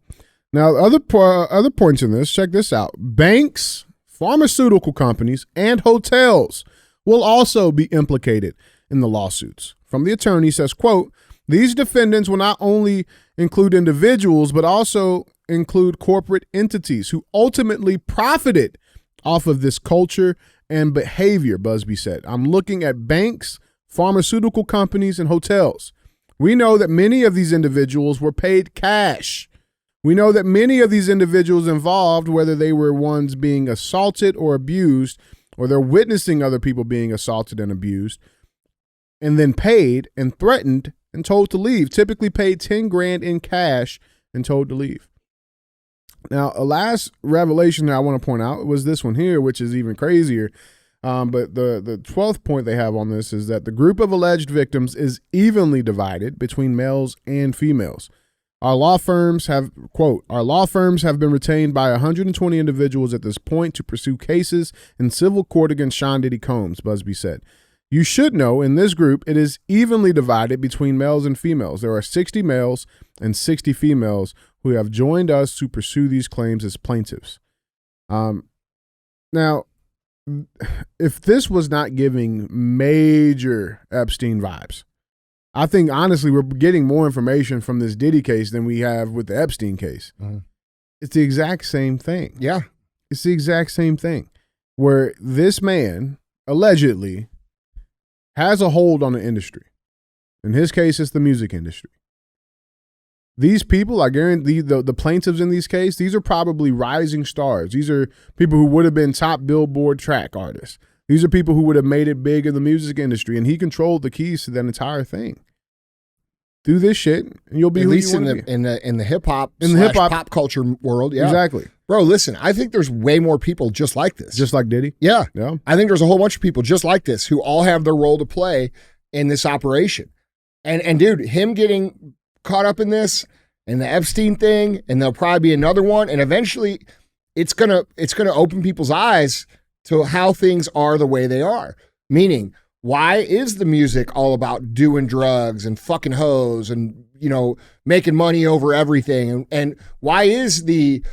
Speaker 1: Now, other points in this, check this out. Banks, pharmaceutical companies, and hotels will also be implicated in the lawsuits. From the attorney says, quote, these defendants will not only include individuals, but also include corporate entities who ultimately profited off of this culture and behavior, Busby said. I'm looking at banks, pharmaceutical companies, and hotels. We know that many of these individuals were paid cash. We know that many of these individuals involved, whether they were ones being assaulted or abused, or they're witnessing other people being assaulted and abused, and then paid and threatened and told to leave, typically paid 10 grand in cash and told to leave. Now, a last revelation that I want to point out was this one here, which is even crazier. But the 12th point they have on this is that the group of alleged victims is evenly divided between males and females. Our law firms have, quote, our law firms have been retained by 120 individuals at this point to pursue cases in civil court against Sean Diddy Combs, Busby said. You should know in this group, it is evenly divided between males and females. There are 60 males and 60 females who have joined us to pursue these claims as plaintiffs. Now, if this was not giving major Epstein vibes, I think honestly we're getting more information from this Diddy case than we have with the Epstein case.
Speaker 3: Mhm.
Speaker 1: It's the exact same thing.
Speaker 3: Yeah.
Speaker 1: It's the exact same thing, where this man allegedly has a hold on the industry. In his case, it's the music industry. These people, I guarantee the plaintiffs in these cases, these are probably rising stars. These are people who would have been top Billboard track artists. These are people who would have made it big in the music industry, and he controlled the keys to that entire thing. Do this shit, and you'll be
Speaker 3: At
Speaker 1: who
Speaker 3: least
Speaker 1: you
Speaker 3: in
Speaker 1: want to
Speaker 3: the in the hip hop
Speaker 1: In the hip-hop-
Speaker 3: pop culture world. Yeah.
Speaker 1: Exactly.
Speaker 3: Bro, listen, I think there's way more people just like this.
Speaker 1: Just like Diddy.
Speaker 3: yeah.
Speaker 1: Yeah.
Speaker 3: I think there's a whole bunch of people just like this who all have their role to play in this operation. And dude, him getting caught up in this and the Epstein thing, and there'll probably be another one, and eventually it's gonna open people's eyes to how things are the way they are. Meaning, why is the music all about doing drugs and fucking hoes and, you know, making money over everything? And why is the,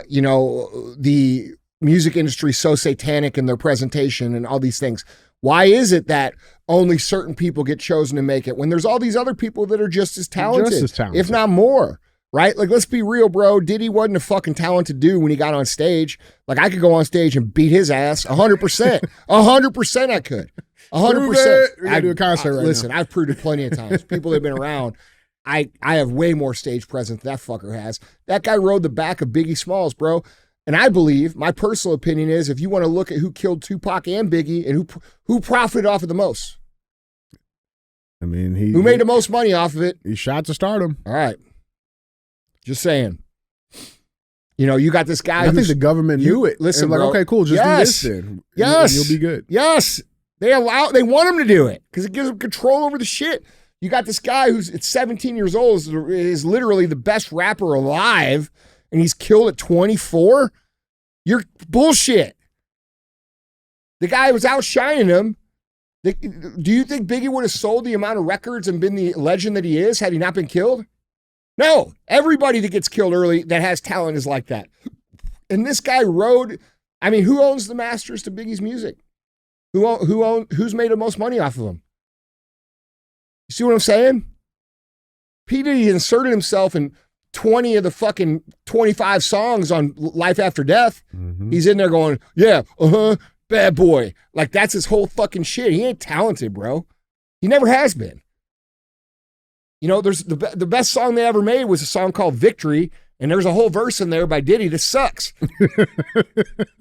Speaker 3: you know, the music industry so satanic in their presentation and all these things? Why is it that only certain people get chosen to make it when there's all these other people that are just as talented, if not more? Right? Like, let's be real, bro. Diddy wasn't a fucking talented dude when he got on stage. Like, I could go on stage and beat his ass 100%. 100% I could. 100%.
Speaker 1: I do a concert right
Speaker 3: listen,
Speaker 1: now.
Speaker 3: I've proved it plenty of times. People that have been around, I have way more stage presence than that fucker has. That guy rode the back of Biggie Smalls, bro. And I believe, my personal opinion is, if you want to look at who killed Tupac and Biggie and who profited off of the most.
Speaker 1: I mean,
Speaker 3: who made the most money off of it?
Speaker 1: He shot to stardom.
Speaker 3: All right. Just saying. You know, you got this guy.
Speaker 1: I think the government knew it.
Speaker 3: Listen,
Speaker 1: like,
Speaker 3: bro,
Speaker 1: okay, cool, just do this then.
Speaker 3: Yes,
Speaker 1: you'll be good.
Speaker 3: Yes, they want him to do it because it gives him control over the shit. You got this guy who's at 17 years old is literally the best rapper alive, and he's killed at 24. You're bullshit. The guy was outshining him. Do you think Biggie would have sold the amount of records and been the legend that he is had he not been killed? No, everybody that gets killed early that has talent is like that. And this guy rode, I mean, who owns the masters to Biggie's music? Who's made the most money off of him? You see what I'm saying? P. Diddy inserted himself in 20 of the fucking 25 songs on Life After Death. Mm-hmm. He's in there going, yeah, bad boy. Like, that's his whole fucking shit. He ain't talented, bro. He never has been. You know, there's the best song they ever made was a song called Victory, and there's a whole verse in there by Diddy that sucks.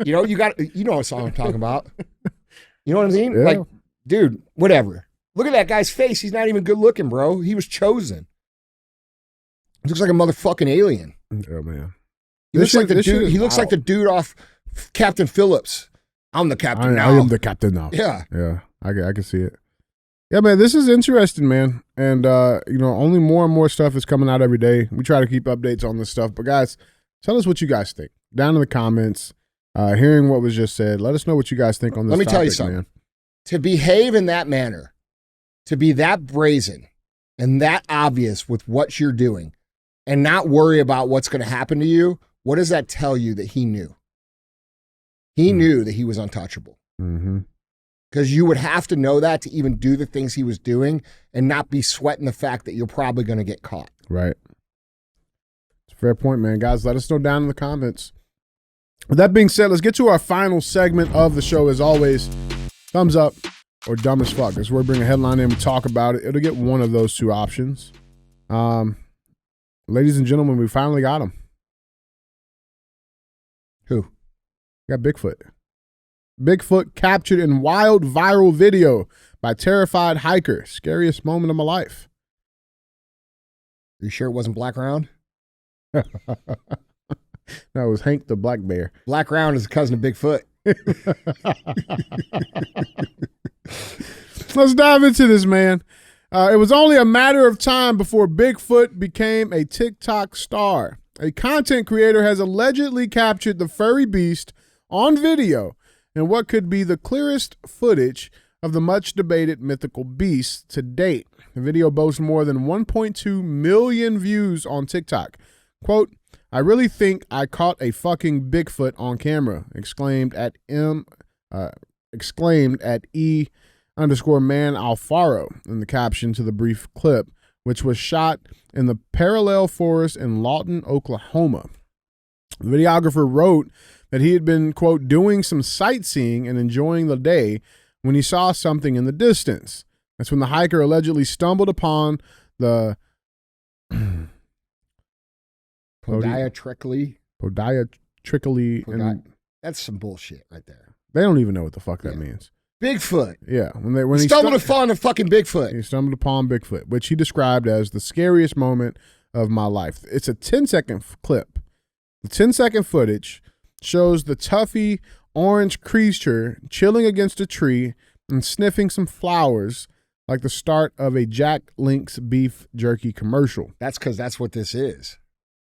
Speaker 3: You know, you know what song I'm talking about. You know what I mean? Yeah. Like, dude, whatever. Look at that guy's face. He's not even good looking, bro. He was chosen. He looks like a motherfucking alien.
Speaker 1: Oh, man.
Speaker 3: He looks like the dude. He looks like the dude off Captain Phillips. I'm the captain now.
Speaker 1: I am the captain now.
Speaker 3: Yeah.
Speaker 1: Yeah. I can see it. Yeah, man, this is interesting, man. And, you know, only more and more stuff is coming out every day. We try to keep updates on this stuff. But, guys, tell us what you guys think. Down in the comments, hearing what was just said, let us know what you guys think on this topic,
Speaker 3: Let me tell you something.
Speaker 1: Man.
Speaker 3: To behave in that manner, to be that brazen and that obvious with what you're doing and not worry about what's going to happen to you, what does that tell you that he knew? He knew that he was untouchable. Mm-hmm. Because you would have to know that to even do the things he was doing and not be sweating the fact that you're probably going to get caught.
Speaker 1: Right. It's a fair point, man. Guys, let us know down in the comments. With that being said, let's get to our final segment of the show. As always, thumbs up or dumb as fuck. That's where we bring a headline in and we talk about it. It'll get one of those two options. Ladies and gentlemen, we finally got him.
Speaker 3: Who?
Speaker 1: We got Bigfoot. Bigfoot captured in wild viral video by terrified hiker. Scariest moment of my life.
Speaker 3: Are you sure it wasn't Black Round?
Speaker 1: No, it was Hank the black bear.
Speaker 3: Black Round is a cousin of Bigfoot.
Speaker 1: Let's dive into this, man. It was only a matter of time before Bigfoot became a TikTok star. A content creator has allegedly captured the furry beast on video in what could be the clearest footage of the much-debated mythical beast to date. The video boasts more than 1.2 million views on TikTok. Quote, "I really think I caught a fucking Bigfoot on camera," exclaimed at E_man Alfaro in the caption to the brief clip, which was shot in the parallel forest in Lawton, Oklahoma. The videographer wrote that he had been, quote, "doing some sightseeing and enjoying the day when he saw something in the distance." That's when the hiker allegedly stumbled upon the
Speaker 3: Podiatrically. That's some bullshit right there.
Speaker 1: They don't even know what the fuck that means.
Speaker 3: Bigfoot.
Speaker 1: Yeah. When he
Speaker 3: stumbled upon a fucking Bigfoot.
Speaker 1: He stumbled upon Bigfoot, which he described as the scariest moment of my life. It's a 10-second clip. The 10-second footage shows the toughy orange creature chilling against a tree and sniffing some flowers like the start of a Jack Link's beef jerky commercial.
Speaker 3: That's because that's what this is.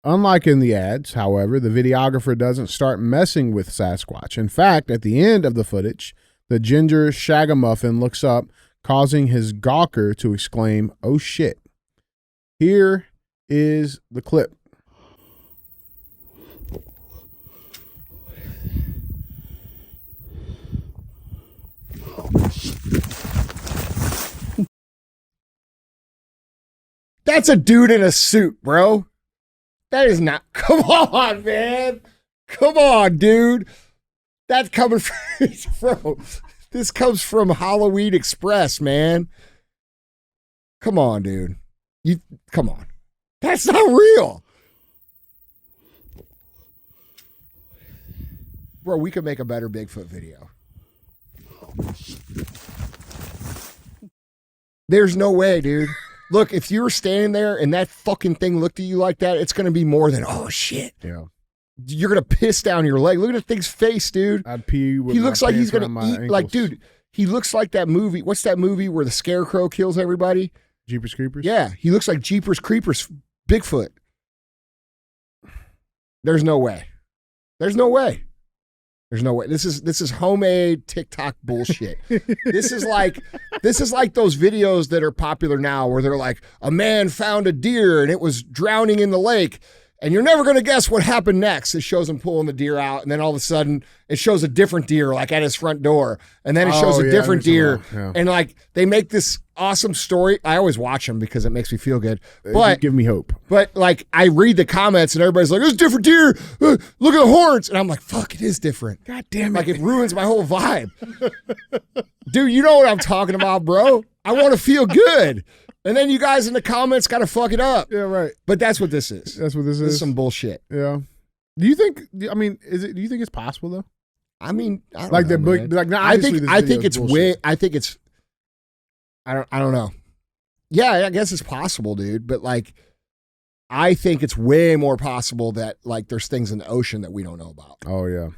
Speaker 1: Unlike in the ads, however, the videographer doesn't start messing with Sasquatch. In fact, at the end of the footage, the ginger shagamuffin looks up, causing his gawker to exclaim, "Oh shit." Here is the clip.
Speaker 3: That's a dude in a suit, bro. That is not. Come on, man. Come on, dude. That's coming from, bro. This comes from Halloween Express, man. Come on, dude. Come on. That's not real. Bro, we could make a better Bigfoot video. There's no way, dude. Look, if you were standing there and that fucking thing looked at you like that, it's going to be more than, oh, shit.
Speaker 1: Yeah.
Speaker 3: You're going to piss down your leg. Look at the thing's face, dude.
Speaker 1: I'd pee with
Speaker 3: He
Speaker 1: my
Speaker 3: looks like he's
Speaker 1: pants
Speaker 3: going
Speaker 1: around
Speaker 3: to
Speaker 1: my
Speaker 3: eat.
Speaker 1: ankles.
Speaker 3: Like, dude, he looks like that movie. What's that movie where the scarecrow kills everybody?
Speaker 1: Jeepers Creepers?
Speaker 3: Yeah, he looks like Jeepers Creepers Bigfoot. There's no way. There's no way. There's no way. This is homemade TikTok bullshit. This is like those videos that are popular now where they're like, a man found a deer and it was drowning in the lake. And you're never going to guess what happened next. It shows him pulling the deer out. And then all of a sudden it shows a different deer like at his front door. And then it shows a different deer.
Speaker 1: Yeah.
Speaker 3: And like they make this awesome story. I always watch them because it makes me feel good. But
Speaker 1: give me hope.
Speaker 3: But like I read the comments and everybody's like, it's a different deer. Look at the horns. And I'm like, fuck, it is different.
Speaker 1: God damn it.
Speaker 3: Like it ruins my whole vibe. Dude, you know what I'm talking about, bro. I want to feel good. And then you guys in the comments got to fuck it up.
Speaker 1: Yeah, right.
Speaker 3: But that's what this is.
Speaker 1: That's what this is.
Speaker 3: This is some bullshit.
Speaker 1: Yeah. Do you think? I mean, do you think it's possible though?
Speaker 3: I mean, I don't
Speaker 1: Like
Speaker 3: know,
Speaker 1: the
Speaker 3: man.
Speaker 1: big, like now,
Speaker 3: I
Speaker 1: obviously
Speaker 3: think
Speaker 1: this video
Speaker 3: it's
Speaker 1: is
Speaker 3: way.
Speaker 1: bullshit.
Speaker 3: I think it's. I don't know. Yeah, I guess it's possible, dude. But like, I think it's way more possible that like there's things in the ocean that we don't know about.
Speaker 1: Oh yeah.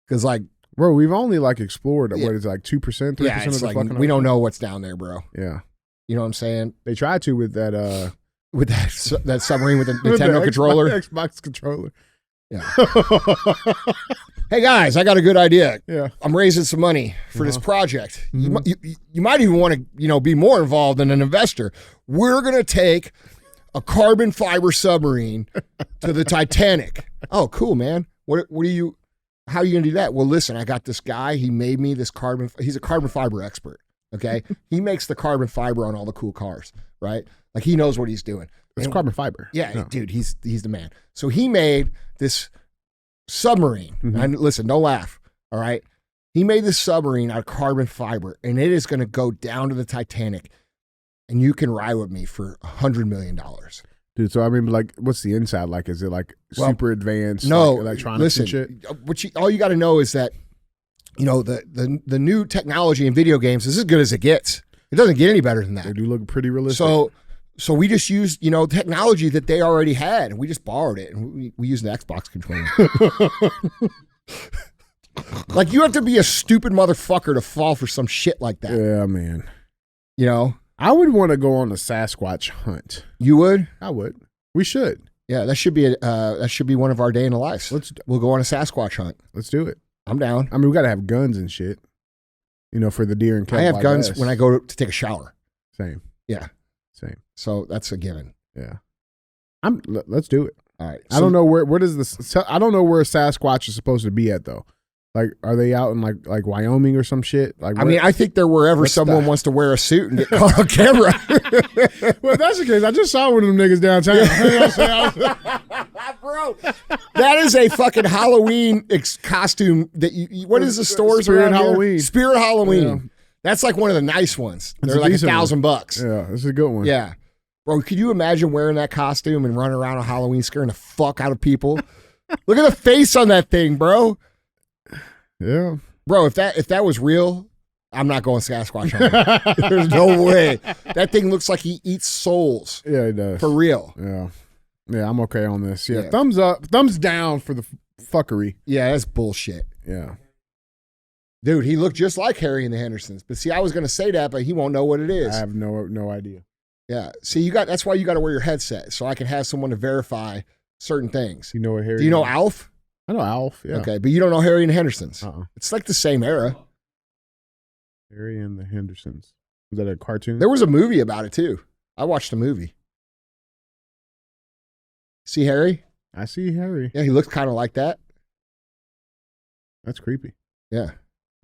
Speaker 3: Because like,
Speaker 1: bro, we've only like explored
Speaker 3: Yeah.
Speaker 1: what is it, like 2%, 3%
Speaker 3: yeah,
Speaker 1: of
Speaker 3: it's
Speaker 1: the
Speaker 3: like
Speaker 1: fucking.
Speaker 3: we don't
Speaker 1: ocean?
Speaker 3: know what's down there, bro.
Speaker 1: Yeah.
Speaker 3: You know what I'm saying?
Speaker 1: They tried to with that.
Speaker 3: With that submarine with the
Speaker 1: with
Speaker 3: Nintendo
Speaker 1: the
Speaker 3: controller.
Speaker 1: Xbox controller.
Speaker 3: Yeah. Hey guys, I got a good idea.
Speaker 1: Yeah.
Speaker 3: I'm raising some money for this project. You might even want to, be more involved than an investor. We're gonna take a carbon fiber submarine to the Titanic. Oh, cool, man. How are you gonna do that? Well, listen, I got this guy. He made me this he's a carbon fiber expert. Okay. He makes the carbon fiber on all the cool cars, right? Like he knows what he's doing.
Speaker 1: It's carbon fiber.
Speaker 3: Yeah,
Speaker 1: No.
Speaker 3: dude, he's the man. So he made this submarine. And listen, don't laugh. All right. He made this submarine out of carbon fiber, and it is going to go down to the Titanic, and you can ride with me for $100 million.
Speaker 1: Dude, so I mean, like, what's the inside like? Is it like super advanced?
Speaker 3: No,
Speaker 1: like electronics
Speaker 3: listen.
Speaker 1: and shit?
Speaker 3: All you got to know is that the new technology in video games is as good as it gets. It doesn't get any better than that.
Speaker 1: They do look pretty realistic.
Speaker 3: So we just used, technology that they already had, and we just borrowed it, and we used an Xbox controller. Like, you have to be a stupid motherfucker to fall for some shit like that.
Speaker 1: Yeah, man.
Speaker 3: I
Speaker 1: would want to go on a Sasquatch hunt.
Speaker 3: You would?
Speaker 1: I would. We should.
Speaker 3: Yeah, that should be one of our day in the lives. We'll go on a Sasquatch hunt.
Speaker 1: Let's do it.
Speaker 3: I'm down.
Speaker 1: I mean, we got to have guns and shit. For the deer and kelp.
Speaker 3: I have
Speaker 1: like
Speaker 3: guns
Speaker 1: us.
Speaker 3: when I go to take a shower.
Speaker 1: Same.
Speaker 3: Yeah.
Speaker 1: Same.
Speaker 3: So that's a given.
Speaker 1: Yeah. Let's do it.
Speaker 3: All right.
Speaker 1: I don't know where does this. I don't know where Sasquatch is supposed to be at though. Like, are they out in like Wyoming or some shit? Like,
Speaker 3: I think they're wherever someone wants to wear a suit and get caught on camera.
Speaker 1: Well, if that's the case, I just saw one of them niggas downtown.
Speaker 3: Bro, that is a fucking Halloween costume that what is the stores
Speaker 1: Spirit
Speaker 3: around
Speaker 1: Halloween.
Speaker 3: Here? Spirit Halloween.
Speaker 1: Yeah.
Speaker 3: That's like one of the nice ones.
Speaker 1: It's
Speaker 3: They're
Speaker 1: a
Speaker 3: like
Speaker 1: decent one.
Speaker 3: $1,000.
Speaker 1: Yeah, this is a good one.
Speaker 3: Yeah. Bro, could you imagine wearing that costume and running around on Halloween scaring the fuck out of people? Look at the face on that thing, bro.
Speaker 1: Yeah.
Speaker 3: Bro, if that was real, I'm not going Sasquatch hunting. There's no way. That thing looks like he eats souls.
Speaker 1: Yeah, it does.
Speaker 3: For real.
Speaker 1: Yeah. Yeah, I'm okay on this. Yeah.
Speaker 3: Yeah.
Speaker 1: Thumbs up, thumbs down for the fuckery.
Speaker 3: Yeah, that's bullshit.
Speaker 1: Yeah.
Speaker 3: Dude, he looked just like Harry and the Hendersons. But see, I was going to say that, but he won't know what it is.
Speaker 1: I have no idea.
Speaker 3: Yeah. See, that's why you got to wear your headset so I can have someone to verify certain things.
Speaker 1: You know what Harry?
Speaker 3: Do you know
Speaker 1: is?
Speaker 3: Alf?
Speaker 1: I know Alf. Yeah.
Speaker 3: Okay, but you don't know Harry and the Hendersons.
Speaker 1: Uh-uh.
Speaker 3: It's like the same era.
Speaker 1: Harry and the Hendersons. Was that a cartoon?
Speaker 3: There was a movie about it too. I watched a movie. See Harry?
Speaker 1: I see Harry.
Speaker 3: Yeah, he looks kind of like that.
Speaker 1: That's creepy.
Speaker 3: Yeah,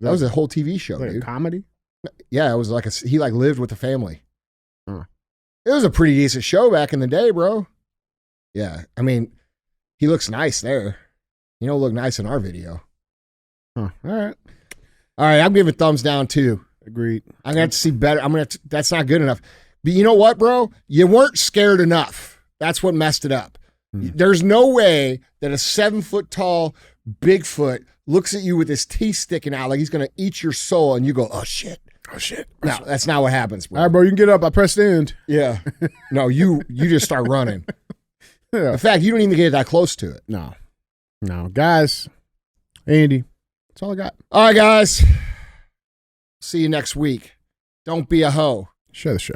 Speaker 3: that was a whole TV show,
Speaker 1: like
Speaker 3: dude.
Speaker 1: a comedy.
Speaker 3: Yeah, it was like he like lived with the family.
Speaker 1: Huh.
Speaker 3: It was a pretty decent show back in the day, bro. Yeah, I mean, he looks nice there. You don't look nice in our video.
Speaker 1: Huh. All
Speaker 3: right. I'm giving thumbs down too.
Speaker 1: Agreed.
Speaker 3: I'm gonna have to see better. That's not good enough. But you know what, bro? You weren't scared enough. That's what messed it up. There's no way that a 7 foot tall Bigfoot looks at you with his teeth sticking out like he's gonna eat your soul, and you go, "Oh shit, oh shit." No, that's not what happens, bro.
Speaker 1: All right, bro. You can get up. I pressed end.
Speaker 3: Yeah. No, you just start running.
Speaker 1: Yeah.
Speaker 3: In fact, you don't even get that close to it.
Speaker 1: No, guys. Andy, that's all I got.
Speaker 3: All right, guys. See you next week. Don't be a hoe.
Speaker 1: Share the show.